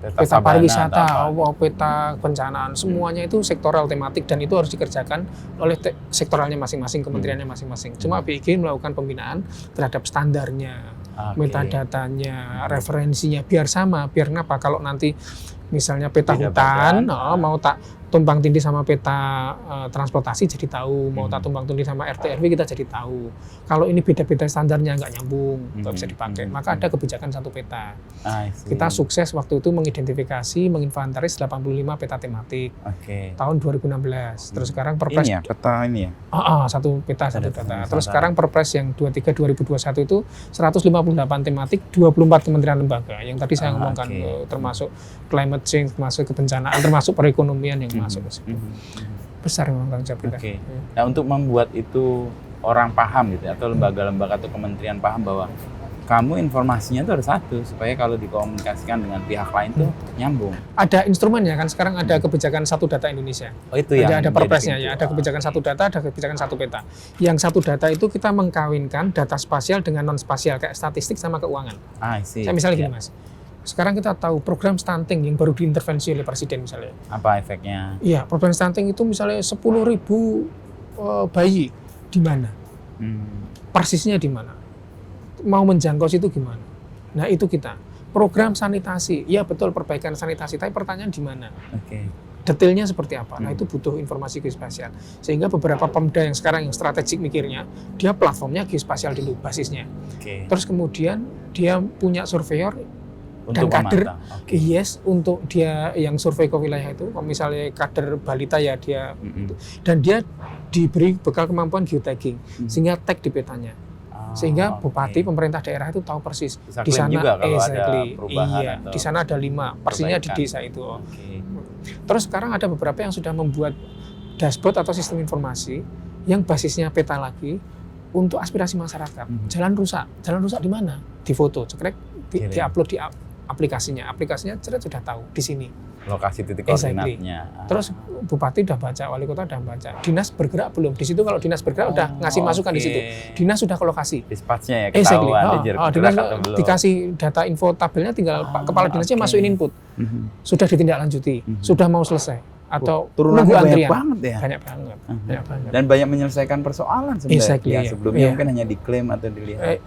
peta pariwisata, peta bencanaan, semuanya itu sektoral tematik dan itu harus dikerjakan oleh sektoralnya masing-masing, kementeriannya masing-masing. Cuma BIG melakukan pembinaan terhadap standarnya, metadatanya, referensinya biar sama, biar kenapa kalau nanti misalnya peta hutan, mau tak tumpang tindih sama peta transportasi jadi tahu, mau tak tumpang tindih sama RT RW kita jadi tahu. Kalau ini beda-beda standarnya nggak nyambung, nggak bisa dipakai. Maka ada kebijakan satu peta. Kita sukses waktu itu mengidentifikasi, menginventaris 85 peta tematik tahun 2016. Terus sekarang Perpres ini ya, peta ini ya? Satu peta. Terus sekarang Perpres yang 23 2021 itu 158 tematik, 24 kementerian lembaga. Yang tadi saya ngomongkan termasuk climate change, termasuk kebencanaan, termasuk perekonomian yang masuk ke situ. Besar memang tanggung jawab kita. Nah, untuk membuat itu orang paham gitu atau lembaga-lembaga atau kementerian paham bahwa kamu informasinya itu harus satu supaya kalau dikomunikasikan dengan pihak lain tuh nyambung. Ada instrumennya kan sekarang ada kebijakan satu data Indonesia. Itu ya. Ada perpresnya ya, ada kebijakan satu data, ada kebijakan satu peta. Yang satu data itu kita mengkawinkan data spasial dengan non spasial kayak statistik sama keuangan. Saya misalnya gini Mas. Sekarang kita tahu program stunting yang baru diintervensi oleh Presiden misalnya. Apa efeknya? Iya, program stunting itu misalnya 10.000 bayi di mana? Persisnya di mana? Mau menjangkau situ gimana? Nah itu kita. Program sanitasi, ya betul perbaikan sanitasi, tapi pertanyaan di mana? Detailnya seperti apa? Nah itu butuh informasi geospasial. Sehingga beberapa pemda yang sekarang yang strategik mikirnya, dia platformnya geospasial dulu basisnya. Terus kemudian dia punya surveyor dan kader, untuk dia yang survei ke wilayah itu, misalnya kader balita ya dia, dan dia diberi bekal kemampuan geotagging, sehingga tag di petanya, sehingga bupati pemerintah daerah itu tahu persis di sana di sana ada 5 persisnya di desa itu. Terus sekarang ada beberapa yang sudah membuat dashboard atau sistem informasi yang basisnya peta lagi untuk aspirasi masyarakat. Jalan rusak di mana? Di foto, cekrek, di-upload di aplikasinya sudah tahu di sini lokasi titik koordinatnya. Terus bupati udah baca, wali kota udah baca, dinas bergerak belum di situ. Kalau dinas bergerak udah ngasih masukan di situ, dinas sudah ke lokasi, dispatchnya ya ketahuan dinas dikasih data info tabelnya, tinggal kepala dinasnya masukin input, sudah ditindaklanjuti, sudah mau selesai atau turunannya antrian. banyak banget dan banyak menyelesaikan persoalan sebenarnya. Sebelumnya mungkin hanya diklaim atau dilihat.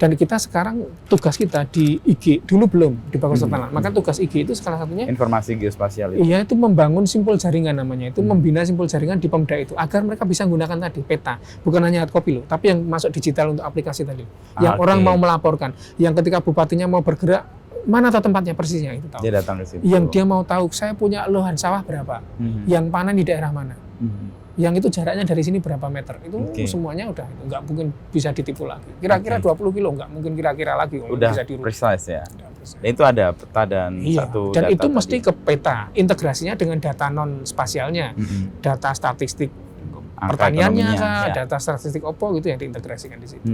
Dan kita sekarang tugas kita di IG dulu belum di Bangkok Tanah. Maka tugas IG itu salah satunya informasi geospasial itu. Iya, itu membangun simpul jaringan namanya. Itu membina simpul jaringan di Pemda itu agar mereka bisa menggunakan tadi peta, bukan hanya hard copy loh, tapi yang masuk digital untuk aplikasi tadi. Yang orang mau melaporkan, yang ketika bupatinya mau bergerak, mana tahu tempatnya persisnya itu tahu. Dia datang ke situ. Yang dia mau tahu saya punya lahan sawah berapa, yang panen di daerah mana. Yang itu jaraknya dari sini berapa meter, itu semuanya udah nggak mungkin bisa ditipu lagi. Kira-kira 20 kilo nggak mungkin kira-kira lagi. Udah bisa precise ya. Dan itu ada peta dan satu dan data itu mesti tadi. ke peta, integrasinya dengan data non spasialnya, data statistik pertaniannya data statistik opo gitu yang diintegrasikan di situ.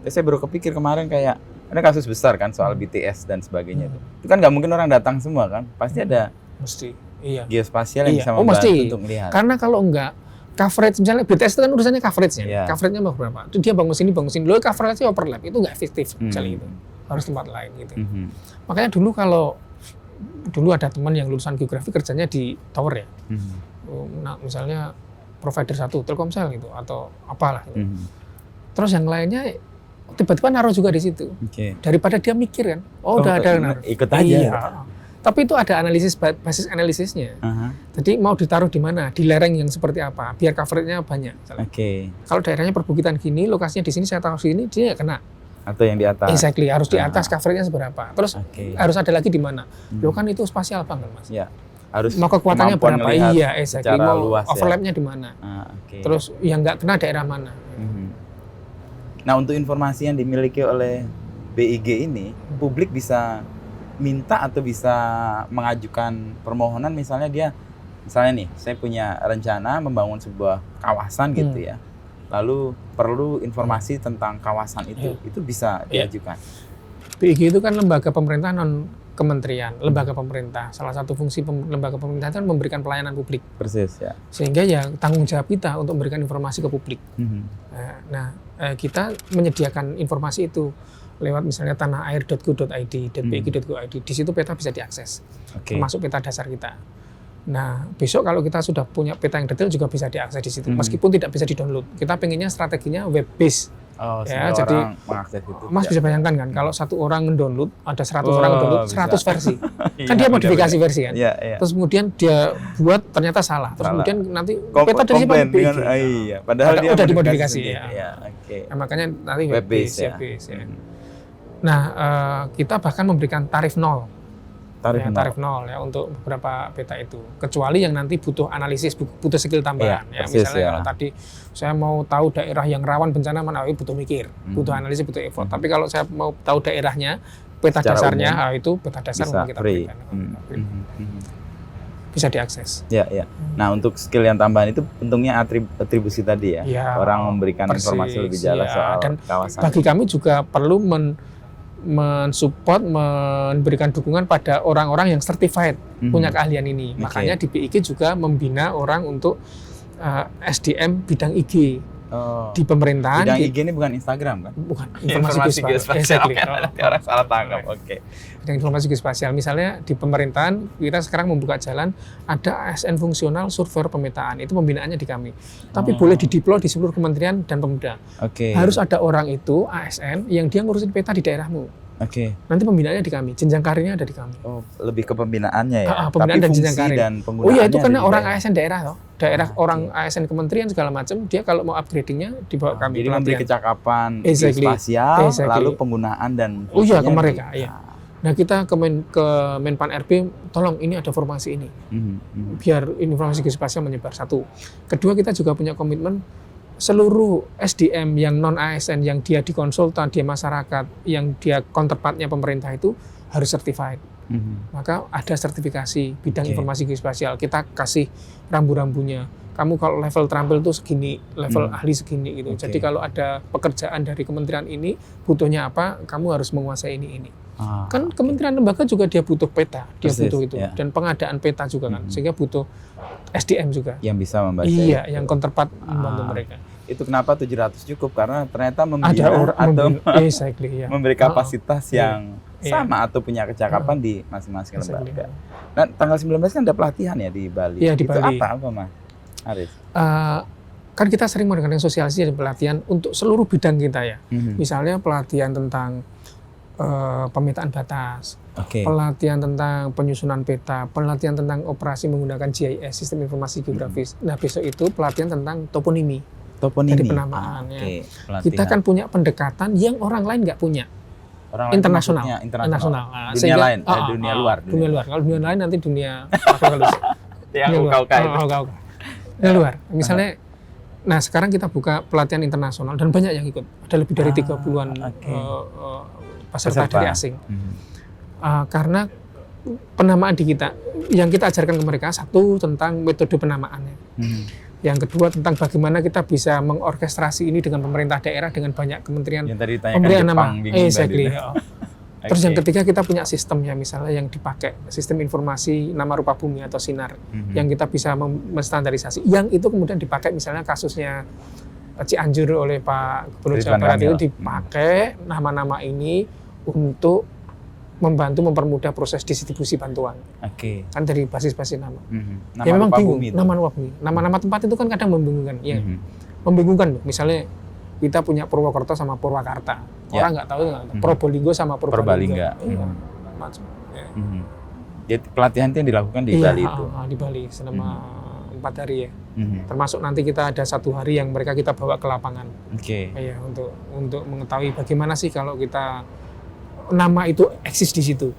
Saya baru kepikir kemarin kayak ada kasus besar kan soal BTS dan sebagainya itu kan nggak mungkin orang datang semua kan, pasti ada geospasial yang bisa membantu untuk melihat. Karena kalau enggak, coverage misalnya BTS itu kan urusannya coverage-nya. Coverage-nya mau berapa? Itu dia bangun sini. Loh, coverage-nya overlap. Itu enggak efektif misalnya itu. Harus tempat lain gitu. Makanya dulu ada teman yang lulusan geografi kerjanya di tower ya. Nah, misalnya provider 1, Telkomsel gitu atau apalah gitu. Terus yang lainnya tiba-tiba naruh juga di situ. Daripada dia mikir kan, udah ada naruh. Ikut aja. Tapi itu ada basis analisisnya. Jadi mau ditaruh di mana, di lereng yang seperti apa, biar coveragenya banyak. Kalau daerahnya perbukitan gini, lokasinya di sini, saya taruh sini, dia nggak kena. Atau yang di atas. Harus di atas coveragenya seberapa. Terus harus ada lagi di mana. Loh kan itu spasial banget Mas. Harus mau kekuatannya berapa? Mau luas, overlapnya di mana. Terus yang nggak kena daerah mana. Nah untuk informasi yang dimiliki oleh BIG ini, publik bisa minta atau bisa mengajukan permohonan misalnya nih saya punya rencana membangun sebuah kawasan gitu ya, lalu perlu informasi tentang kawasan itu bisa diajukan. BIG itu kan lembaga pemerintah non kementerian, lembaga pemerintah. Salah satu fungsi lembaga pemerintah itu kan memberikan pelayanan publik. Persis ya. Sehingga ya tanggung jawab kita untuk memberikan informasi ke publik. Nah, kita menyediakan informasi itu lewat misalnya tanaair.go.id, .pi.go.id. Di situ peta bisa diakses, termasuk peta dasar kita. Nah, besok kalau kita sudah punya peta yang detail juga bisa diakses di situ, meskipun tidak bisa di-download. Kita pengennya strateginya web based. Ya, jadi mengakses itu. Mas bisa bayangkan kan, kalau satu orang ngedownload, ada 100 orang ngedownload, 100 versi. Kan dia modifikasi versi kan. Terus kemudian dia buat ternyata salah. Terus kemudian nanti peta dari siapa? Padahal dia udah dimodifikasi. Nah, makanya nanti web based. Nah, kita bahkan memberikan tarif nol. Tarif nol ya untuk beberapa peta itu, kecuali yang nanti butuh analisis, butuh skill tambahan misalnya kalau tadi saya mau tahu daerah yang rawan bencana mana, butuh mikir, butuh analisis, butuh effort. Tapi kalau saya mau tahu daerahnya, peta secara dasarnya itu peta dasar untuk kita berikan. Bisa diakses. Nah, untuk skill yang tambahan itu untungnya atribusi tadi ya. Orang memberikan informasi lebih jelas soal dan kawasan. Bagi kami juga perlu mensupport, memberikan dukungan pada orang-orang yang certified punya keahlian ini. Makanya di BIG juga membina orang untuk SDM bidang IG di pemerintahan. Bidang IG ini bukan Instagram kan? Bukan, informasi geospasial. Nanti orang salah tangkap. Bidang informasi geospasial. Misalnya di pemerintahan kita sekarang membuka jalan, ada ASN fungsional surveyor pemetaan. Itu pembinaannya di kami. Tapi boleh dideploy di seluruh kementerian dan Pemda. Harus ada orang itu ASN yang dia ngurusin peta di daerahmu. Nanti pembinaannya di kami, jenjang karirnya ada di kami. Lebih ke pembinaannya ya. Pembinaan dan jenjang karir. Dan penggunaannya. Itu karena orang ASN daerah loh. Orang ASN kementerian segala macam, dia kalau mau upgradingnya dibawa kami. Jadi memberi kecakapan spasial, lalu penggunaan dan ke mereka. Nah, kita ke Menpan RB, tolong ini ada formasi ini. Biar informasi geospasial menyebar. Satu. Kedua, kita juga punya komitmen seluruh SDM yang non ASN yang dia di konsultan, dia masyarakat, yang dia counterpartnya pemerintah itu harus certified. Maka ada sertifikasi bidang informasi geospasial. Kita kasih rambu-rambunya. Kamu kalau level terampil itu segini, level ahli segini gitu. Jadi kalau ada pekerjaan dari kementerian ini butuhnya apa, kamu harus menguasai ini. Kan kementerian lembaga juga dia butuh peta, dia butuh itu. Dan pengadaan peta juga kan, sehingga butuh SDM juga. Yang bisa membaca. Yang counterpart membantu mereka. Itu kenapa 700 cukup, karena ternyata memberi kapasitas yang sama atau punya kecakapan di masing-masing lembaga. Nah, tanggal 19 kan ada pelatihan ya di Bali. Iya, di Bali. Apa Mas Arif? Kan kita sering mengadakan sosialisasi dan pelatihan untuk seluruh bidang kita ya. Misalnya pelatihan tentang pemetaan batas, pelatihan tentang penyusunan peta, pelatihan tentang operasi menggunakan GIS, sistem informasi geografis. Nah, besok itu pelatihan tentang toponimi. Dari penamaan. Kita kan punya pendekatan yang orang lain nggak punya. Internasional. Nah, dunia lain, dunia luar. Dunia luar. Kalau dunia lain nanti dunia dunia luar. Misalnya, nah sekarang kita buka pelatihan internasional dan banyak yang ikut. Ada lebih dari 30-an peserta dari asing. Karena penamaan di kita, yang kita ajarkan ke mereka, satu tentang metode penamaannya. Yang kedua tentang bagaimana kita bisa mengorkestrasi ini dengan pemerintah daerah, dengan banyak kementerian pemberian nama. Terus yang ketiga kita punya sistemnya, misalnya yang dipakai sistem informasi nama rupa bumi atau sinar, yang kita bisa menstandarisasi. Yang itu kemudian dipakai misalnya kasusnya Cianjur oleh Pak Gubernur Jawa Barat itu dipakai nama-nama ini untuk membantu mempermudah proses distribusi bantuan. Kan dari basis-basis nama. Ya memang bingung, nama-nama bumi. Nama-nama tempat itu kan kadang membingungkan. Membingungkan loh. Misalnya kita punya Purwokerto sama Purwakarta. Orang nggak tahu, Probolinggo sama Purbalingga. Macam. Jadi pelatihan itu yang dilakukan di Bali itu? Di Bali selama 4 hari ya. Termasuk nanti kita ada 1 hari yang mereka kita bawa ke lapangan. Untuk mengetahui bagaimana sih kalau kita nama itu eksis di situ.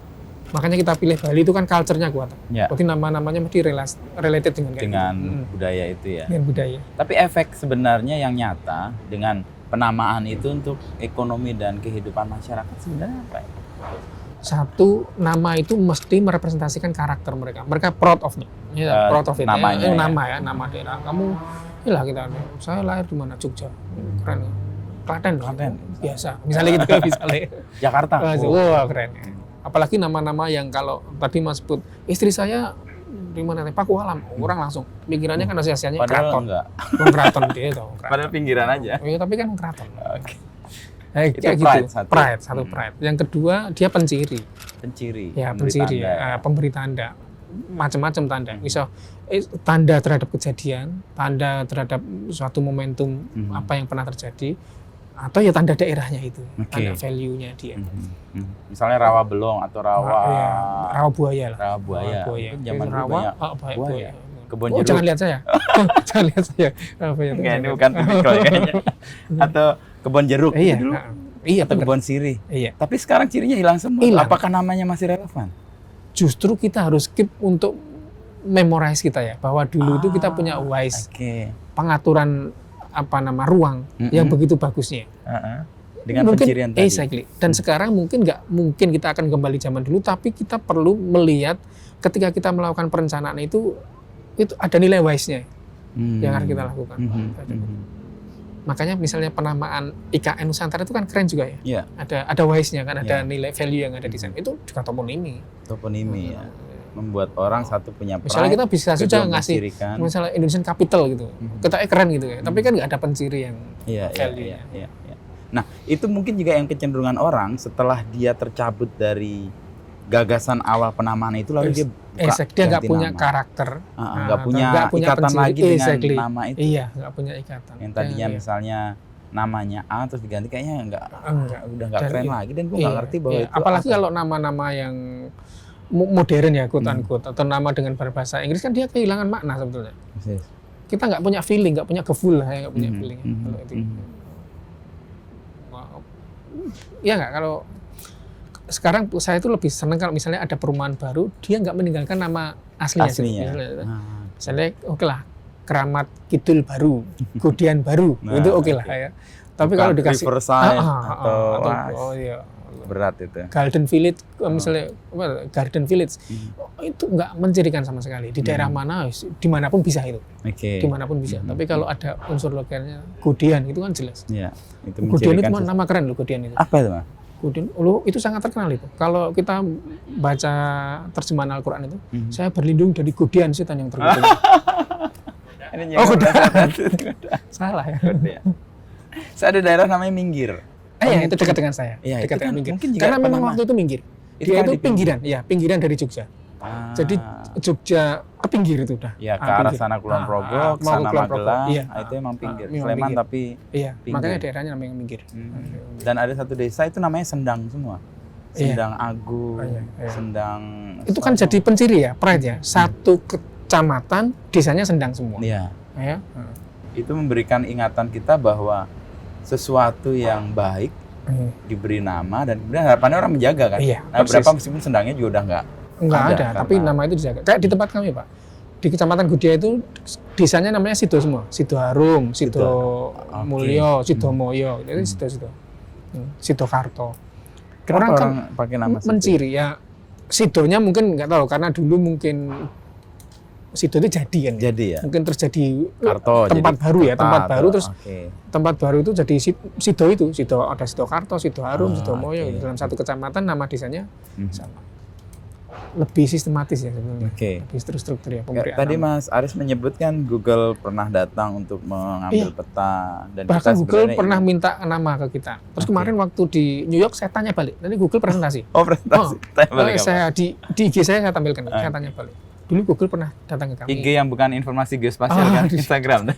Makanya kita pilih Bali itu kan culture-nya kuat. Berarti nama-namanya mesti related dengan budaya itu ya. Dengan budaya. Tapi efek sebenarnya yang nyata dengan penamaan itu untuk ekonomi dan kehidupan masyarakat sebenarnya apa ya? Satu, nama itu mesti merepresentasikan karakter mereka. Mereka proud of it. Proud of it. Namanya nama daerah. Kamu, saya lahir di mana? Jogja. Keren. Klaten. Biasa. Misalnya gitu, misalnya. Jakarta. Wah, keren. Apalagi nama-nama yang kalau tadi Mas sebut istri saya di mana Pakualam, orang langsung pikirannya kan asosiasinya keraton. Enggak. Keraton dia itu. Padahal pinggiran aja. Iya, tapi kan keraton. Oke. Kayak Itu gitu. pride, Satu pride. Yang kedua dia penciri. Penciri. Ya, memberi penciri, tanda. pemberi tanda. Macam-macam tanda. Misal tanda terhadap kejadian, tanda terhadap suatu momentum apa yang pernah terjadi, atau ya tanda daerahnya itu, tanda value-nya dia. Misalnya rawa belong atau rawa rawa buaya lah. Rawa buaya. Zaman dulu rawa, banyak buaya. Kebun Oh, jeruk. jangan lihat saya. Jangan lihat saya. Apa ya? Enggak, ini bukan tipikal kayaknya. Atau kebun jeruk Iya, dulu. Iya, Atau kebun sirih. Iya. Tapi sekarang cirinya hilang semua. Hilang. Apakah namanya masih relevan? Justru kita harus keep untuk memorize kita ya, bahwa dulu itu kita punya wise pengaturan ruang yang begitu bagusnya. Dengan mungkin, pencirian tadi. Exactly. Dan sekarang mungkin kita akan kembali zaman dulu, tapi kita perlu melihat ketika kita melakukan perencanaan itu ada nilai wise-nya yang harus kita lakukan. Makanya misalnya penamaan IKN Nusantara itu kan keren juga ya. Yeah. Ada wise-nya kan, ada nilai value yang ada di sana. Itu juga toponimi. Toponimi ya. Membuat orang satu punya pride. Misalnya kita bisa saja ngasih misalnya Indonesian Capital gitu. Kita keren gitu ya. Tapi kan nggak ada penciri yang value. Iya. Nah, itu mungkin juga yang kecenderungan orang setelah dia tercabut dari gagasan awal penamaan itu lalu dia dia nggak punya karakter, nggak punya ikatan lagi dengan nama itu. Iya, nggak punya ikatan. Yang tadinya misalnya namanya A terus diganti kayaknya udah nggak keren lagi dan gue nggak ngerti bahwa itu. Apalagi kalau nama-nama yang modern ya, quote-unquote, atau nama dengan berbahasa Inggris kan dia kehilangan makna sebetulnya. Kita nggak punya feeling, nggak punya gefühl lah, nggak punya feeling. Kalau itu. Ya nggak, kalau sekarang saya itu lebih senang kalau misalnya ada perumahan baru, dia nggak meninggalkan nama aslinya. Misalnya oke lah, Keramat Kidul baru, Gudian baru, itu oke lah ya. Tapi kalau dikasih Riverside atau berat itu. Garden Village, misalnya Garden Village, itu nggak mencirikan sama sekali. Di daerah mana, dimanapun bisa itu. Dimanapun bisa. Tapi kalau ada unsur lokalnya, Gudian itu kan jelas. Iya. Gudian itu nama keren loh, Gudian itu. Apa itu, Mas? Gudian, itu sangat terkenal itu. Kalau kita baca terjemahan Al-Quran itu, saya berlindung dari Gudian setan yang terkutuk. Salah ya. Saya ada daerah namanya Minggir. Itu dekat dengan saya. Iya, dekat dengan Minggir. Mungkin karena memang waktu itu Minggir. Dia itu pinggiran, pinggiran dari Jogja. Jadi Jogja ke pinggir itu udah. Ya, ke arah sana Kulon Progo, ke sana Magelang, itu emang pinggir. Sleman tapi pinggir. Makanya daerahnya namanya Minggir. Dan ada satu desa itu namanya Sendang semua. Sendang Agung, Sendang. Itu kan jadi penciri ya, pride ya. Satu kecamatan desanya Sendang semua. Iya. Ya. Itu memberikan ingatan kita bahwa sesuatu yang baik diberi nama dan kemudian harapannya orang menjaga kan. Iya, nah, berapa meskipun Sendangnya juga udah nggak ada, tapi nama itu dijaga. Kayak di tempat kami Pak, di Kecamatan Gudia itu desanya namanya Sido semua, Sido Harum, Sido Mulyo, Sido Moyo, itu Sido, Sido Karto. Orang kan pakai nama menciri ya. Sidonya mungkin nggak tahu karena dulu mungkin Sido itu jadi kan. Jadi ya. Mungkin terjadi Karto, tempat jadi baru ya, tempat baru terus okay. Tempat baru itu jadi Sido itu, Sido ada Sido Karto, Sido Harum, Sido Moyo dalam satu kecamatan nama desanya sama. Lebih sistematis ya sebenarnya. Lebih terstruktur ya pemberian. Tadi Mas Aris menyebutkan Google pernah datang untuk mengambil peta dan bahkan Google pernah minta nama ke kita. Terus kemarin waktu di New York saya tanya balik. Nanti Google presentasi. Presentasi. Saya di IG saya tampilkan. Saya tanya balik. Dulu Google pernah datang ke kami. IG yang bukan informasi geospasial kan, Instagram.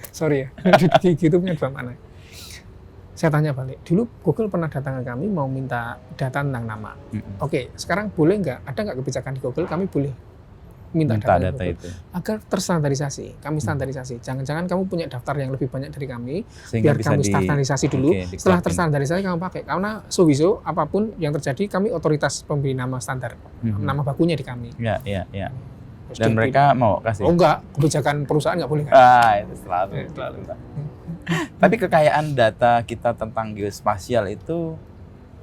Sorry ya, di IG itu punya dua mana. Saya tanya balik, dulu Google pernah datang ke kami mau minta data tentang nama. Oke, sekarang boleh nggak, ada nggak kebijakan di Google, kami boleh minta data itu. Agar terstandarisasi, kami standarisasi. Jangan-jangan kamu punya daftar yang lebih banyak dari kami, sehingga biar kami standarisasi dulu. Setelah terstandarisasi kamu pakai, karena sowieso apapun yang terjadi, kami otoritas pemberi nama standar. Nama bakunya di kami. Iya. Dan mereka mau kasih? Oh enggak, kebijakan perusahaan nggak boleh kan? Itu selalu. Tapi kekayaan data kita tentang geospasial itu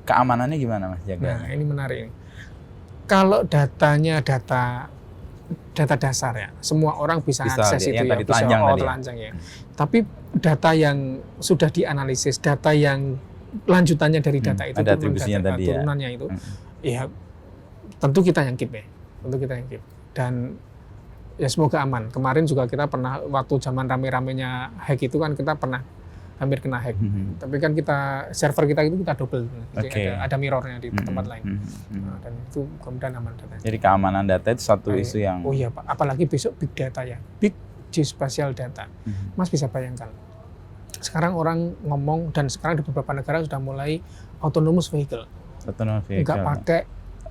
keamanannya gimana Mas jaganya? Nah ini menarik. Kalau datanya data dasar ya, semua orang bisa akses itu ya, bisa telanjang ya. Tapi data yang sudah dianalisis, data yang lanjutannya dari data itu, ada atribusinya tadi ya. Turunannya itu, ya tentu kita yang keep ya, tentu kita yang keep. Dan ya semoga aman. Kemarin juga kita pernah waktu zaman rame-ramenya hack itu kan kita pernah hampir kena hack. Tapi kan kita server kita itu kita double, jadi ada mirrornya di tempat lain. Nah, dan itu kemudian aman datanya. Jadi keamanan data itu satu isu yang. Oh iya Pak, apalagi besok big data ya, big geospatial data. Mas bisa bayangkan. Sekarang orang ngomong dan sekarang di beberapa negara sudah mulai autonomous vehicle. Nggak pakai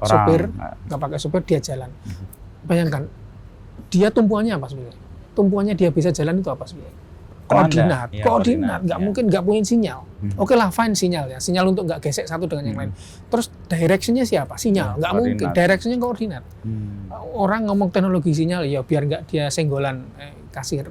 sopir, nggak pakai sopir dia jalan. Bayangkan, dia tumpuannya apa sebenarnya? Tumpuannya dia bisa jalan itu apa sebenarnya? Koordinat, nggak mungkin nggak punya sinyal. Oke lah, fine sinyal ya, sinyal untuk nggak gesek satu dengan yang lain. Terus directionnya siapa? Sinyal, nggak mungkin. Directionnya koordinat. Orang ngomong teknologi sinyal ya biar nggak dia senggolan kasih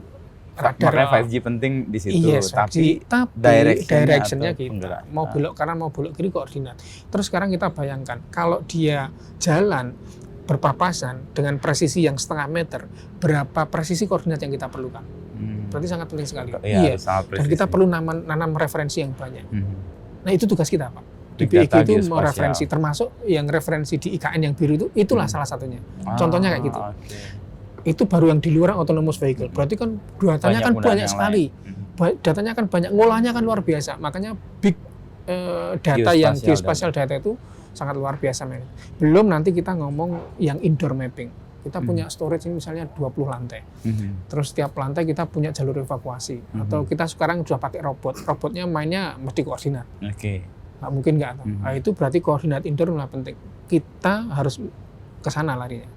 radar. Makanya 5G penting di situ. Yes, tapi directionnya kita mau belok kanan mau belok kiri koordinat. Terus sekarang kita bayangkan kalau dia jalan berpapasan dengan presisi yang setengah meter, berapa presisi koordinat yang kita perlukan? Berarti sangat penting sekali. Iya. Dan kita perlu nanam referensi yang banyak. Nah itu tugas kita Pak. Di BIG itu mau referensi, termasuk yang referensi di IKN yang biru itulah salah satunya. Contohnya kayak gitu. Itu baru yang di luar autonomous vehicle. Berarti kan datanya kan banyak sekali. Datanya kan banyak, ngolahnya kan luar biasa. Makanya big data yang geospatial data itu sangat luar biasa. Belum nanti kita ngomong yang indoor mapping. Kita punya storage ini misalnya 20 lantai. Terus setiap lantai kita punya jalur evakuasi. Atau kita sekarang sudah pakai robot. Robotnya mainnya mesti koordinat. Nggak mungkin nggak. Nah, itu berarti koordinat indoor mulai penting. Kita harus ke sana larinya.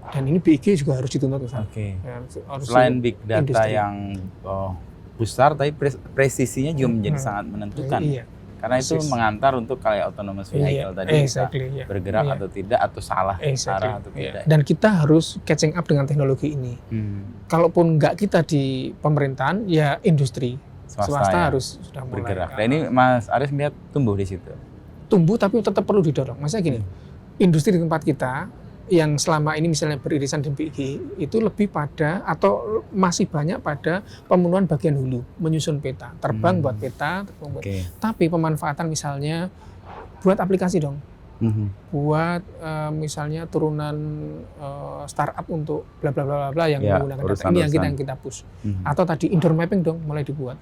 Dan ini BIG juga harus dituntut ke sana. Ya, selain big data industri yang besar, tapi presisinya juga menjadi sangat menentukan. Karena itu mengantar untuk kayak autonomous vehicle tadi bisa bergerak atau tidak, atau salah arah atau tidak. Dan kita harus catching up dengan teknologi ini. Kalaupun nggak kita di pemerintahan, ya industri swasta harus sudah mulai bergerak. Dan ini Mas Aris melihat tumbuh di situ. Tumbuh tapi tetap perlu didorong. Maksudnya gini, industri di tempat kita yang selama ini misalnya beririsan di BIG itu lebih pada atau masih banyak pada pemenuhan bagian hulu, menyusun peta, terbang buat peta, tapi pemanfaatan misalnya buat aplikasi dong, buat misalnya turunan startup untuk bla bla bla bla yang menggunakan data ini yang kita push, atau tadi indoor mapping dong mulai dibuat,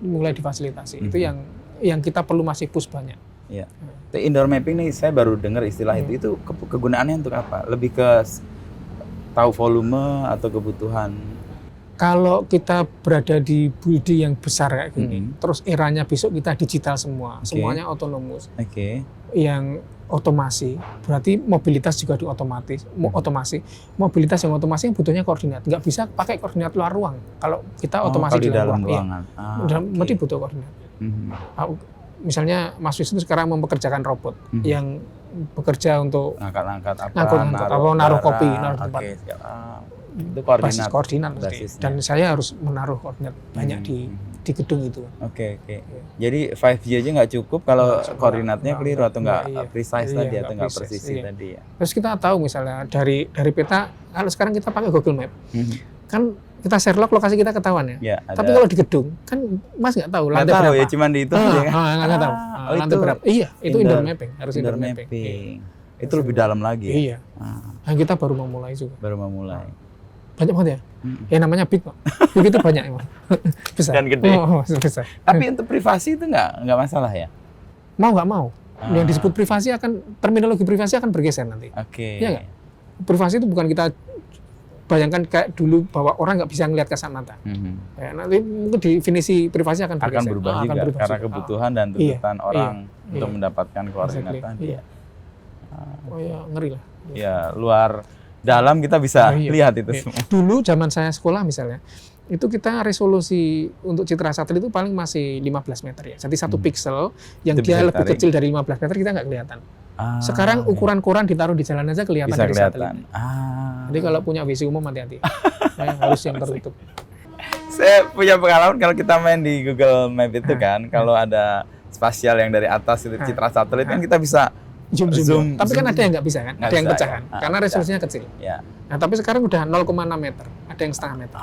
mulai difasilitasi, itu yang kita perlu masih push banyak. Ya. Indoor mapping nih saya baru dengar istilah itu kegunaannya untuk apa? Lebih ke tahu volume atau kebutuhan? Kalau kita berada di building yang besar kayak gini, terus eranya besok kita digital semua, semuanya otonomus. Yang otomasi, berarti mobilitas juga otomasi. Mobilitas yang otomasi yang butuhnya koordinat, nggak bisa pakai koordinat luar ruang. Kalau kita otomasi di dalam ruangan, mesti butuh koordinat. Misalnya Mas Wisnu sekarang mempekerjakan robot yang bekerja untuk ngangkat atau naruh kopi, naruh tempat. Itu basis koordinat dan saya harus menaruh koordinat banyak di gedung itu. Jadi 5G aja nggak cukup kalau koordinatnya keliru atau nggak precise tadi atau nggak presisi tadi ya. Terus kita tahu misalnya dari peta, kalau sekarang kita pakai Google Map, kan kita Sherlock lokasi kita ketahuan ya. Tapi kalau di gedung kan Mas nggak tahu lantai berapa. Ya, cuman di itu nggak tahu. Lantai berapa? Iya, itu indoor mapping, harus indoor mapping. Itu lebih dalam lagi. Iya. Nah, kita baru memulai juga. Banyak banget ya. Ya namanya big Pak. Big itu banyak emang. Besar. Dan gede. Besar. Tapi untuk privasi itu nggak masalah ya? Mau nggak mau. Yang disebut privasi terminologi privasi akan bergeser nanti. Iya nggak? Privasi itu bukan kita bayangkan kayak dulu bahwa orang nggak bisa ngelihat kasat mata. Ya, nanti mungkin definisi privasi akan berubah juga karena kebutuhan dan tuntutan orang untuk mendapatkan koordinat tadi. Oh ya, ngeri lah. Ya, luar dalam kita bisa lihat itu semua. Dulu zaman saya sekolah misalnya, itu kita resolusi untuk citra satelit itu paling masih 15 meter ya. Jadi satu pixel yang dia lebih kecil dari 15 meter kita nggak kelihatan. Sekarang ukuran koran ditaruh di jalan aja kelihatan dari satelit. Jadi kalau punya visi umum hati-hati. Harus yang tertutup. Saya punya pengalaman kalau kita main di Google Map itu kan, kalau ada spasial yang dari atas itu citra satelit kan kita bisa zoom. Tapi kan ada yang nggak bisa kan, ada yang pecahan, karena resolusinya kecil. Nah tapi sekarang udah 0,6 meter, ada yang setengah meter.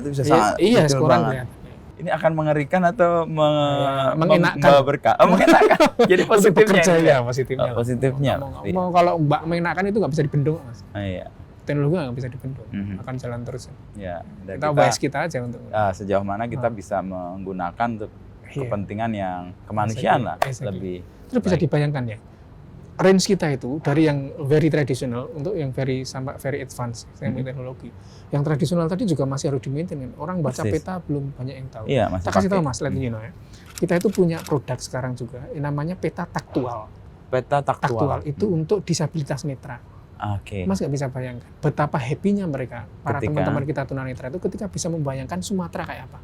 Itu bisa sangat. Iya, sekurang kelihatan. Ini akan mengerikan atau mengenakan. membawa berkah? Oh, mengenakan. Jadi positifnya. Ya, positifnya. Oh, positifnya. Mau kalau mengenakan itu nggak bisa dibendung, Mas. Iya. Teknologi nggak bisa dibendung, akan jalan terus. Ya, dan kita bahas kita aja untuk sejauh mana kita bisa menggunakan untuk kepentingan yang kemanusiaan lah, lebih. Terus bisa dibayangkan ya, range kita itu dari yang very traditional untuk yang very advanced teknologi. Yang tradisional tadi juga masih harus di-maintain. Orang baca peta belum banyak yang tahu. Iya, kita kasih tahu Mas, let you know ya. Kita itu punya produk sekarang juga, yang namanya peta taktual. Peta taktual itu untuk disabilitas netra. Oke. Mas nggak bisa bayangkan betapa happy-nya mereka, para teman-teman kita tunanetra itu ketika bisa membayangkan Sumatera kayak apa.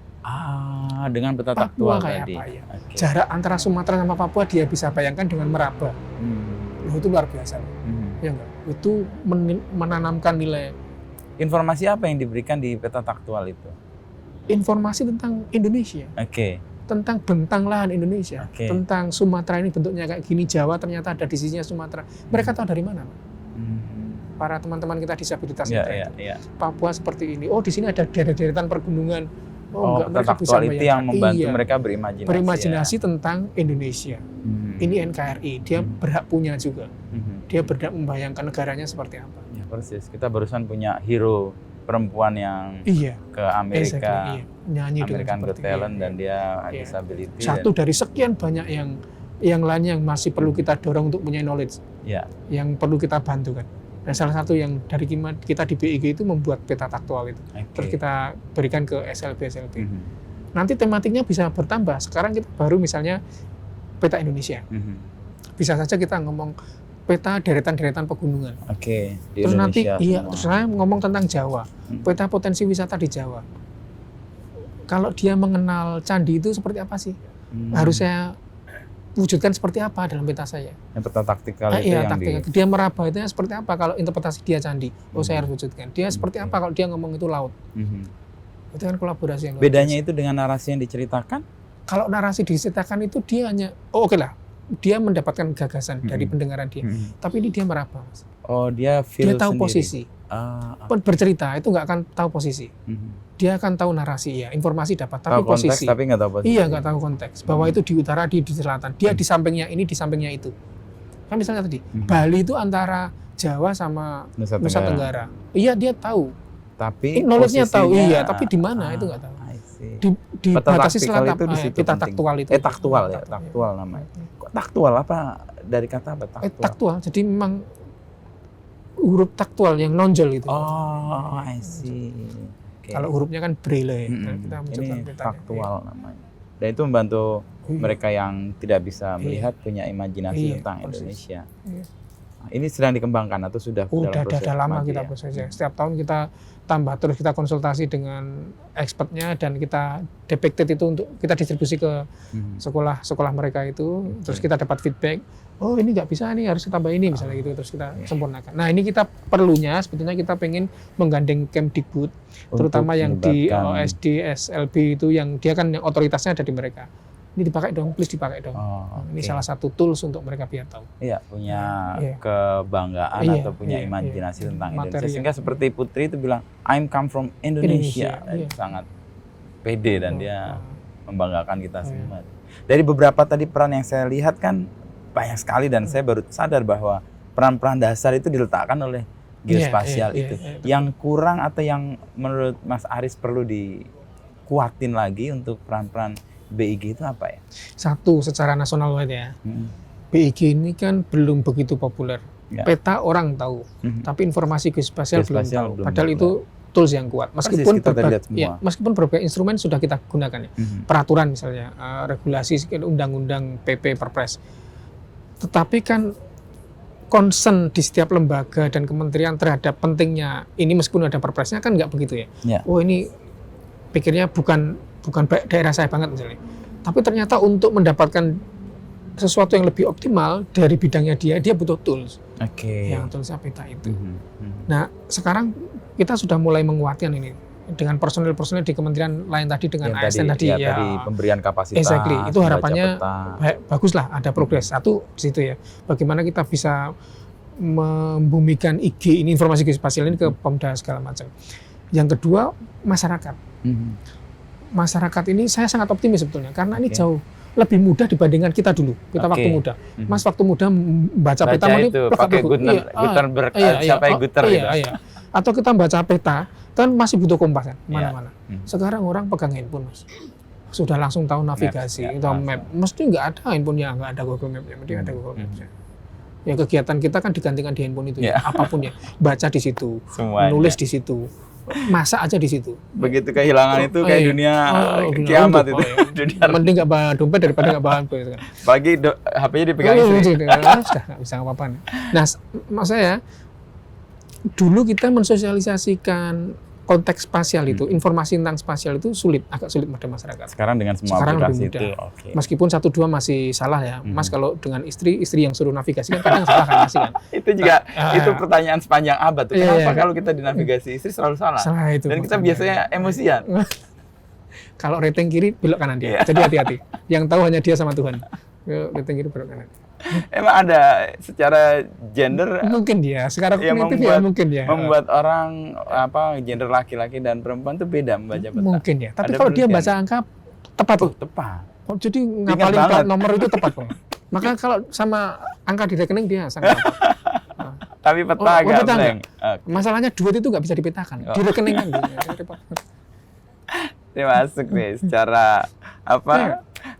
Dengan peta Papua taktual kayak tadi. apa ya. Jarak antara Sumatera sama Papua dia bisa bayangkan dengan meraba. Itu luar biasa. Ya enggak? Itu menanamkan nilai. Informasi apa yang diberikan di peta taktual itu? Informasi tentang Indonesia. Oke. Tentang bentang lahan Indonesia. Tentang Sumatera ini bentuknya kayak gini, Jawa ternyata ada di sisinya Sumatera. Mereka tahu dari mana, Pak? Para teman-teman kita disabilitas itu. Papua seperti ini. Oh, di sini ada deretan pergunungan. Oh, enggak, mereka bisa itu yang membantu mereka berimajinasi tentang Indonesia. Ini NKRI, dia berhak punya juga. Dia berhak membayangkan negaranya seperti apa. Ya, persis. Kita barusan punya hero perempuan yang ke Amerika, nyanyi American Got Talent, dan dia disability. Satu dari sekian banyak yang lain yang masih perlu kita dorong untuk punya knowledge, yang perlu kita bantu kan. Dan salah satu yang dari kita di BIG itu membuat peta taktual itu, terus kita berikan ke SLB. Nanti tematiknya bisa bertambah. Sekarang kita baru misalnya peta Indonesia, bisa saja kita ngomong peta deretan pegunungan. Di terus Indonesia nanti terus saya ngomong tentang Jawa, peta potensi wisata di Jawa. Kalau dia mengenal candi itu seperti apa sih? Harus saya wujudkan seperti apa dalam peta saya. Yang peta taktikal itu yang taktikal. Dia meraba itu seperti apa kalau interpretasi dia candi. Saya harus wujudkan. Dia seperti apa kalau dia ngomong itu laut. Itu kan kolaborasi yang bedanya itu dengan narasi yang diceritakan? Kalau narasi diceritakan itu dia hanya dia mendapatkan gagasan dari pendengaran dia. Tapi ini dia meraba, Mas. Dia feel dia tahu sendiri. Posisi. Bercerita itu nggak akan tahu posisi. Dia akan tahu narasi, informasi dapat, tapi tahu konteks, posisi. Tapi nggak tahu posisi. Iya, nggak tahu konteks. Bahwa itu di utara, di selatan. Dia di sampingnya ini, di sampingnya itu. Kan misalnya tadi, Bali itu antara Jawa sama Nusa Tenggara. Iya, dia tahu. Tapi knowledge-nya tahu, tapi di mana itu nggak tahu. Di batasi selatan itu di situ peta taktual itu. Taktual ya, taktual namanya. Kok taktual apa dari kata apa taktual? Taktual. Jadi memang huruf taktual yang nonjol itu. I see. Kalau hurufnya kan braille. Ini faktual namanya. Dan itu membantu mereka yang tidak bisa melihat punya imajinasi tentang Indonesia. Ini sedang dikembangkan atau sudah dalam proses? Sudah lama kita prosesnya. Setiap tahun kita tambah terus, kita konsultasi dengan expertnya dan kita depicted itu untuk kita distribusi ke sekolah mereka itu. Terus kita dapat feedback. Oh, ini nggak bisa, ini harus tambah ini misalnya gitu, terus kita sempurnakan. Nah, ini kita perlunya sebetulnya kita pengen menggandeng Kemdikbud, terutama yang di OSD, SLB itu yang dia kan yang otoritasnya ada di mereka. Ini dipakai dong, please dipakai dong. Ini salah satu tools untuk mereka biar tahu. Iya, punya kebanggaan atau punya imajinasi tentang Indonesia. Sehingga seperti Putri itu bilang, I'm come from Indonesia. Sangat pede dan dia membanggakan kita semua. Dari beberapa tadi peran yang saya lihat kan banyak sekali, dan saya baru sadar bahwa peran-peran dasar itu diletakkan oleh geospasial itu. Yang kurang atau yang menurut Mas Aris perlu dikuatin lagi untuk peran-peran BIG itu apa ya? Satu, secara nasional ya. BIG ini kan belum begitu populer. Peta orang tahu, tapi informasi geospasial belum tahu. Padahal itu tools yang kuat. Meskipun berbagai instrumen sudah kita gunakan ya. Peraturan misalnya, regulasi, undang-undang, PP, Perpres. Tetapi kan concern di setiap lembaga dan kementerian terhadap pentingnya ini, meskipun ada perpresnya kan nggak begitu ya. Oh, ini pikirnya bukan daerah saya banget misalnya. Tapi ternyata untuk mendapatkan sesuatu yang lebih optimal dari bidangnya dia butuh tools. Yang toolsnya peta itu. Nah, sekarang kita sudah mulai menguatkan ini dengan personil di kementerian lain tadi, dengan ASN tadi pemberian kapasitas. Itu harapannya bagus lah, ada progres. Satu di situ ya. Bagaimana kita bisa membumikan IG ini, informasi geospasial ini ke Pemda segala macam. Yang kedua, masyarakat. masyarakat ini saya sangat optimis sebetulnya karena ini jauh lebih mudah dibandingkan kita dulu. Kita waktu muda. Mas waktu muda baca peta itu pakai Gutenberg, siapa Guter gitu. Iya. Atau kita baca peta kan masih butuh kompas kan mana-mana. Sekarang orang pegang handphone, Mas. Sudah langsung tahu navigasi, tahu map. Mesti nggak ada handphonenya, nggak ada Google Map, mesti ada Google Maps. Ya kegiatan kita kan digantikan di handphone itu, apapun ya, baca di situ, nulis di situ, masak aja di situ. Begitu kehilangan itu kayak dunia kiamat itu. Mending nggak bawa dompet daripada nggak bawa handphone itu kan. Pagi HP-nya dipegang istri. Sudah nggak bisa apa-apa. Nah, maksud saya dulu kita mensosialisasikan konteks spasial itu, informasi tentang spasial itu agak sulit pada masyarakat. Sekarang dengan semua aplikasi itu, meskipun 1-2 masih salah ya, Mas kalau dengan istri yang suruh navigasi kan kadang salah kan masih kan. Itu juga itu pertanyaan sepanjang abad tuh. Kenapa kalau kita dinavigasi istri selalu salah? Salah itu. Dan kita biasanya emosian. Kalau rating kiri belok kanan dia. Jadi hati-hati. Yang tahu hanya dia sama Tuhan. Rating kiri belok kanan. Emang ada secara gender mungkin dia sekarang kognitif ya mungkin ya membuat orang gender laki-laki dan perempuan tuh beda membaca peta mungkin ya tapi kalau dia baca angka tepat tuh tepat jadi ngapalin plat nomor itu tepat kok maka kalau sama angka di rekening dia sangat tapi peta agak blank masalahnya duit itu nggak bisa dipetakan di rekening kan dia masuk nih secara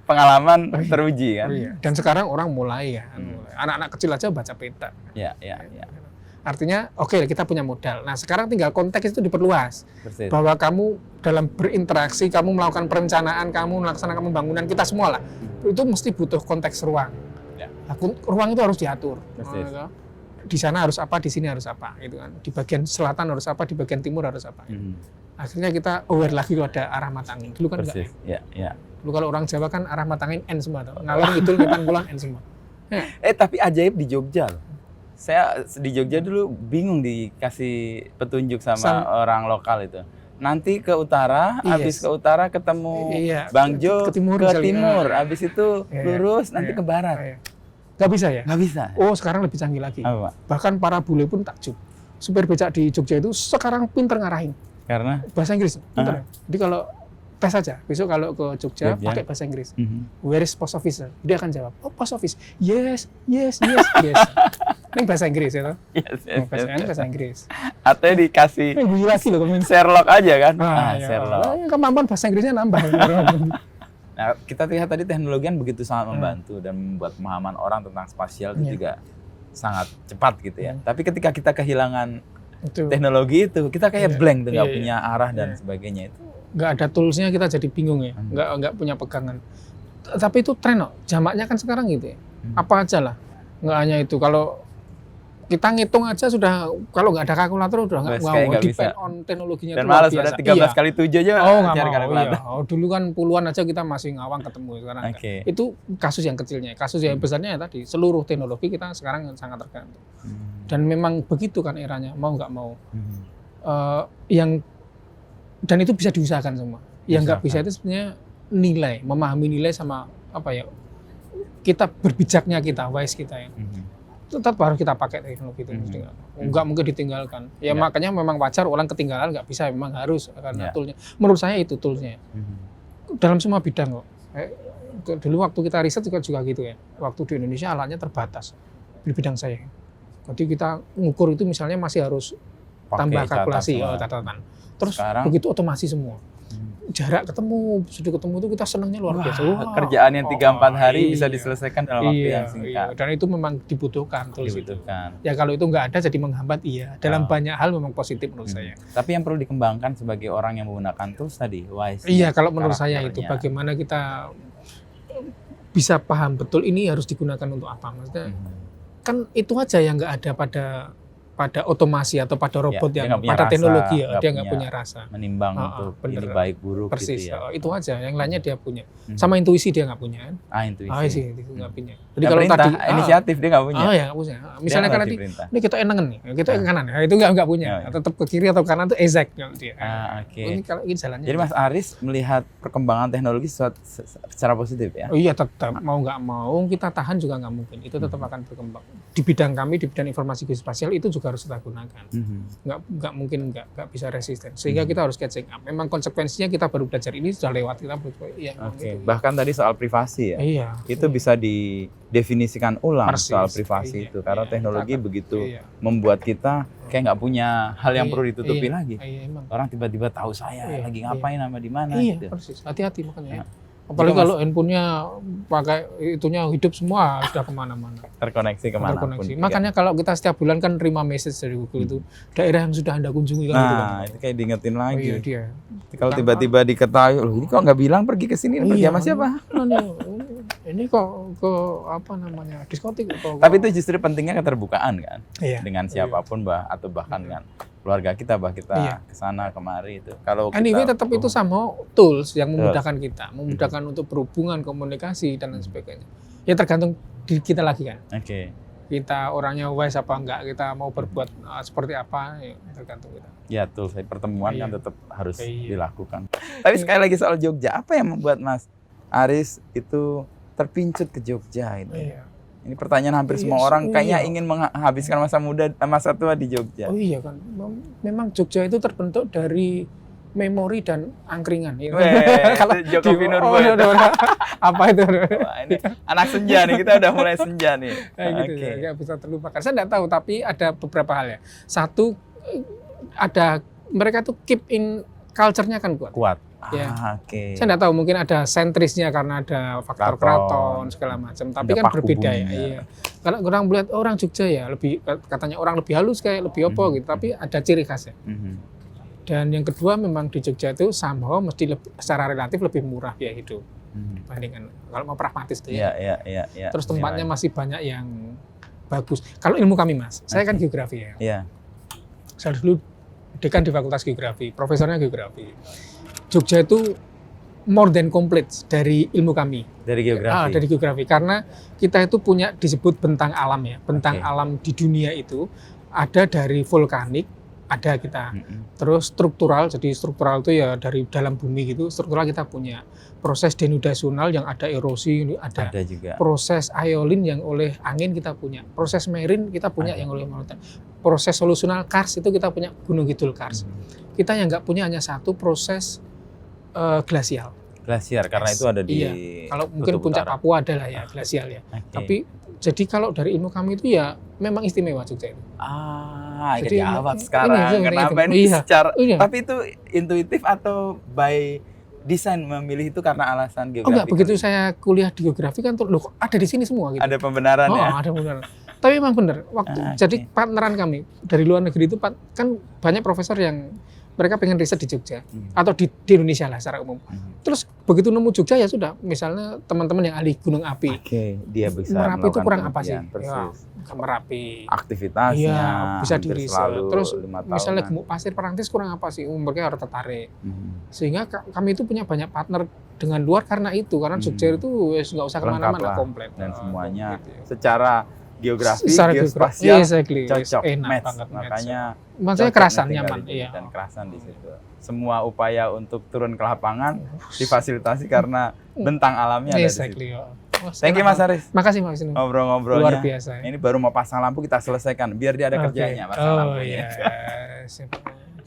pengalaman teruji kan. Dan sekarang orang mulai ya, anak-anak kecil aja baca peta. Ya. Artinya kita punya modal. Nah sekarang tinggal konteks itu diperluas. Persis. Bahwa kamu dalam berinteraksi, kamu melakukan perencanaan, kamu melaksanakan pembangunan kita semua lah. Itu mesti butuh konteks ruang. Ya. Ruang itu harus diatur. Di sana harus apa, di sini harus apa, gitu kan. Di bagian selatan harus apa, di bagian timur harus apa. Akhirnya kita aware lagi kalau ada arah mata angin. Dulu kan enggak. Ya. Dulu kalau orang Jawa kan arah mata angin N semua tuh. Ngalor ngidul ngetan kulon N semua. Tapi ajaib di Jogja loh. Saya di Jogja dulu bingung dikasih petunjuk sama orang lokal itu. Nanti ke utara, habis ke utara ketemu Bang Jo, ke timur, habis itu lurus nanti ke barat. Nggak bisa ya? Nggak bisa. Oh sekarang lebih canggih lagi. Apa? Bahkan para bule pun takjub. Supir becak di Jogja itu sekarang pinter ngarahin. Karena? Bahasa Inggris, pinter. Jadi kalau tes aja, besok kalau ke Jogja pakai bahasa Inggris. Where is post office? Dia akan jawab, oh post office. Yes. Ini bahasa Inggris ya, Yes. Bahasa Inggris. Atau dikasih lagi loh, Sherlock aja kan? Sherlock. Kemampuan bahasa Inggrisnya nambah. Nah, kita lihat tadi teknologi kan begitu sangat membantu dan membuat pemahaman orang tentang spasial itu juga sangat cepat gitu ya. Tapi ketika kita kehilangan teknologi itu, kita kayak blank tuh, nggak punya arah dan sebagainya itu. Nggak ada toolsnya kita jadi bingung ya, nggak punya pegangan. Tapi itu tren kok, jamaknya kan sekarang gitu ya. Apa aja lah, nggak hanya itu. Kalau kita ngitung aja sudah, kalau nggak ada kalkulator udah nggak mau depend on teknologinya. Dan malas pada 13 kali 7 aja cari kalkulator. Dulu kan puluhan aja kita masih ngawang ketemu sekarang. Itu kasus yang kecilnya. Kasus yang besarnya ya tadi, seluruh teknologi kita sekarang sangat tergantung. Dan memang begitu kan eranya, mau nggak mau. Dan itu bisa diusahakan semua. Yang nggak bisa itu sebenarnya nilai, memahami nilai sama kita berbijaknya kita, wise kita ya. Tetap harus kita pakai teknologi itu. Nggak mungkin ditinggalkan. Ya makanya memang wajar orang ketinggalan, nggak bisa, memang harus karena toolnya. Menurut saya itu toolsnya. Dalam semua bidang kok. Dulu waktu kita riset juga gitu ya. Waktu di Indonesia alatnya terbatas di bidang saya. Jadi kita ngukur itu misalnya masih harus tambah kalkulasi, catatan. Terus sekarang, begitu otomasi semua. Jarak ketemu, sudah ketemu itu kita senangnya luar biasa. Kerjaan yang 3-4 hari bisa diselesaikan dalam waktu yang singkat. Dan itu memang dibutuhkan. Ya kalau itu nggak ada jadi menghambat, dalam banyak hal memang positif menurut saya. Tapi yang perlu dikembangkan sebagai orang yang menggunakan tools tadi, wise. Iya, kalau menurut saya itu bagaimana kita bisa paham betul ini harus digunakan untuk apa. Maksudnya kan itu aja yang nggak ada pada otomasi atau pada robot yang pada teknologi dia nggak punya rasa menimbang untuk ini baik buruk. Persis, gitu ya. Itu aja, yang lainnya dia punya. Sama intuisi dia nggak punya kan? Intuisi nggak punya. Jadi kalau tadi inisiatif dia nggak punya. Nggak punya. Misalnya kan tadi ini kita enangan nih, kita ke kanan, itu nggak punya. Tetap ke kiri atau kanan itu exact dia. Ini kalau ini jalannya. Jadi Mas Aris melihat perkembangan teknologi secara positif ya? Iya tetap, mau nggak mau kita tahan juga nggak mungkin. Itu tetap akan berkembang. Di bidang kami, di bidang informasi geospasial itu juga juga harus kita gunakan. Nggak mungkin nggak bisa resisten. Sehingga kita harus catching up. Memang konsekuensinya kita baru belajar ini sudah lewat, kita baru Oke. Bahkan tadi soal privasi ya. Iya. Itu bisa didefinisikan ulang Persis. soal privasi itu karena teknologi Takut. begitu membuat kita kayak nggak punya hal yang perlu ditutupi lagi. Emang. Orang tiba-tiba tahu saya lagi ngapain sama di mana Iya, gitu. persis. Hati-hati makanya. Nah, Apalagi jika kalau handphonenya pakai itunya hidup semua sudah kemana-mana. terkoneksi kemana pun. Makanya kalau kita setiap bulan kan terima message dari Google itu daerah yang sudah Anda kunjungi kan gitu kan. Nah, itu kayak diingetin lagi. Iya dia. Kalau tiba-tiba diketahui, loh ini kok nggak bilang pergi ke sini pergi sama siapa? Ini kok ke apa namanya diskotik kok. Tapi itu justru pentingnya keterbukaan kan, Iya. dengan siapapun atau bahkan kan keluarga kita, kita kesana kemari itu. Kalau Anyway kita, tetap itu sama tools yang memudahkan kita, memudahkan untuk berhubungan, komunikasi dan lain sebagainya. Ya tergantung diri kita lagi kan. Oke. Kita orangnya wise apa enggak, kita mau berbuat seperti apa, ya tergantung kita. Ya tools pertemuan kan tetap harus Iya. dilakukan. Tapi sekali lagi soal Jogja, apa yang membuat Mas Aris itu terpincut ke Jogja itu? Iya. Ini pertanyaan hampir semua orang kayaknya ingin menghabiskan masa muda, masa tua di Jogja. Oh iya kan, memang Jogja itu terbentuk dari memori dan angkringan. Ya. Kalau Jokowi Nurbo. Apa itu? Wah, ini anak senja nih, kita udah mulai senja nih. Gitu, nggak bisa terlupakan. Saya nggak tahu, tapi ada beberapa hal ya. Satu, ada mereka tuh keep in culture-nya kan kuat. Kuat. Ya. Oke. Saya nggak tahu, mungkin ada sentrisnya karena ada faktor keraton segala macam. Tapi kan berbeda ya. Iya. Kalau orang melihat orang Jogja ya lebih, katanya orang lebih halus kayak lebih apa gitu. Tapi ada ciri khasnya. Dan yang kedua memang di Jogja itu somehow mesti secara relatif lebih murah biaya hidup. Bandingkan kalau mau pragmatis tuh ya. Iya. Terus tempatnya masih banyak yang bagus. Kalau ilmu kami Mas, saya kan geografi ya. Iya. Saya dulu dekan di Fakultas Geografi, profesornya geografi. Jogja itu more than complete dari ilmu kami. Dari geografi. Dari geografi, karena kita itu punya disebut bentang alam ya. Bentang alam di dunia itu ada dari vulkanik, ada kita. Terus struktural, jadi struktural itu ya dari dalam bumi gitu. Struktural kita punya proses denudasional yang ada erosi, ada juga. Proses aeolin yang oleh angin kita punya. Proses marine kita punya yang oleh lautan. Proses solusional kars itu kita punya Gunung Kidul Kars. Kita yang nggak punya hanya satu proses glasial. Glasiar karena itu ada di. Iya. Kalau mungkin puncak Papua adalah ya glasial ya. Tapi jadi kalau dari ilmu kami itu ya memang istimewa Jogja itu. Jadi jawab sekarang. Kenapa ini secara? Tapi itu intuitif atau by desain memilih itu karena alasan geografi? Enggak, begitu saya kuliah di geografi kan loh ada di sini semua gitu. Ada pembenaran ya? Ada pembenaran. Tapi memang benar waktu jadi partneran kami dari luar negeri itu kan banyak profesor yang mereka pengen riset di Jogja atau di Indonesia lah secara umum. Terus begitu nemu Jogja ya sudah, misalnya teman-teman yang ahli gunung api. Dia bisa Merapi itu kurang apa sih? Ya, Merapi. Aktivitasnya bisa diriset. Terus 5 misalnya Gemuk Pasir Parangtis kurang apa sih? Mereka harus tertarik. Sehingga kami itu punya banyak partner dengan luar karena itu. Karena Jogja itu nggak usah kemana-mana, komplit. Dan semuanya secara geografi, geospasial cocok, enak match. banget. Makanya kerasan, nyaman. Dan kerasan di situ. Semua upaya untuk turun ke lapangan difasilitasi karena bentang alamnya ada di situ. Thank you Mas Aris. Makasih Mas. Ngobrol-ngobrolnya. Luar biasa. Ini baru mau pasang lampu, kita selesaikan biar dia ada kerjanya pasang lampunya.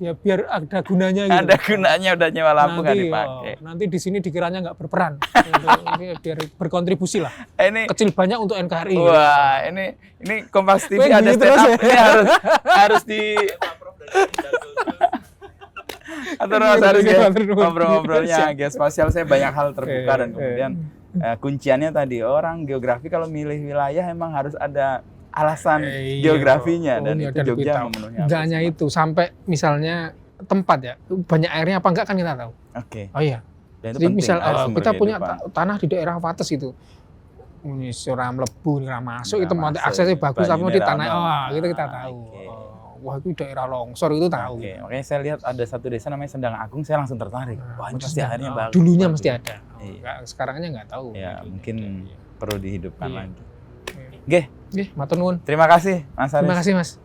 Ya biar ada gunanya gitu. Ada gunanya, udah nyewa lampu nggak dipakai. Nanti di sini dikiranya nggak berperan. Biar berkontribusi lah. Ini kecil banyak untuk NKRI. Wah, ini Kompas TV ada setup ini harus di atau harus ngobrol-ngobrolnya geospasial. Saya banyak hal terbuka dan kemudian kunciannya tadi orang geografi kalau milih wilayah emang harus ada alasan geografinya dan itu Jogja memenuhi. Enggak hanya itu, sampai misalnya tempat ya, banyak airnya apa enggak kan kita tahu. Oh iya. Jadi misal kita punya tanah di daerah Wates itu. Ini ora mlebu, ora masuk, itu mau aksesnya bagus tapi di tanah gitu kita tahu. Wah itu daerah longsor itu tahu. Makanya saya lihat ada satu desa namanya Sendang Agung, saya langsung tertarik. Wah ini pasti airnya bagus. Dulunya mesti ada. Sekarangnya nggak tahu. Ya mungkin perlu dihidupkan lagi. Nggih, matur nuwun. Terima kasih Mas Aris. Terima kasih Mas.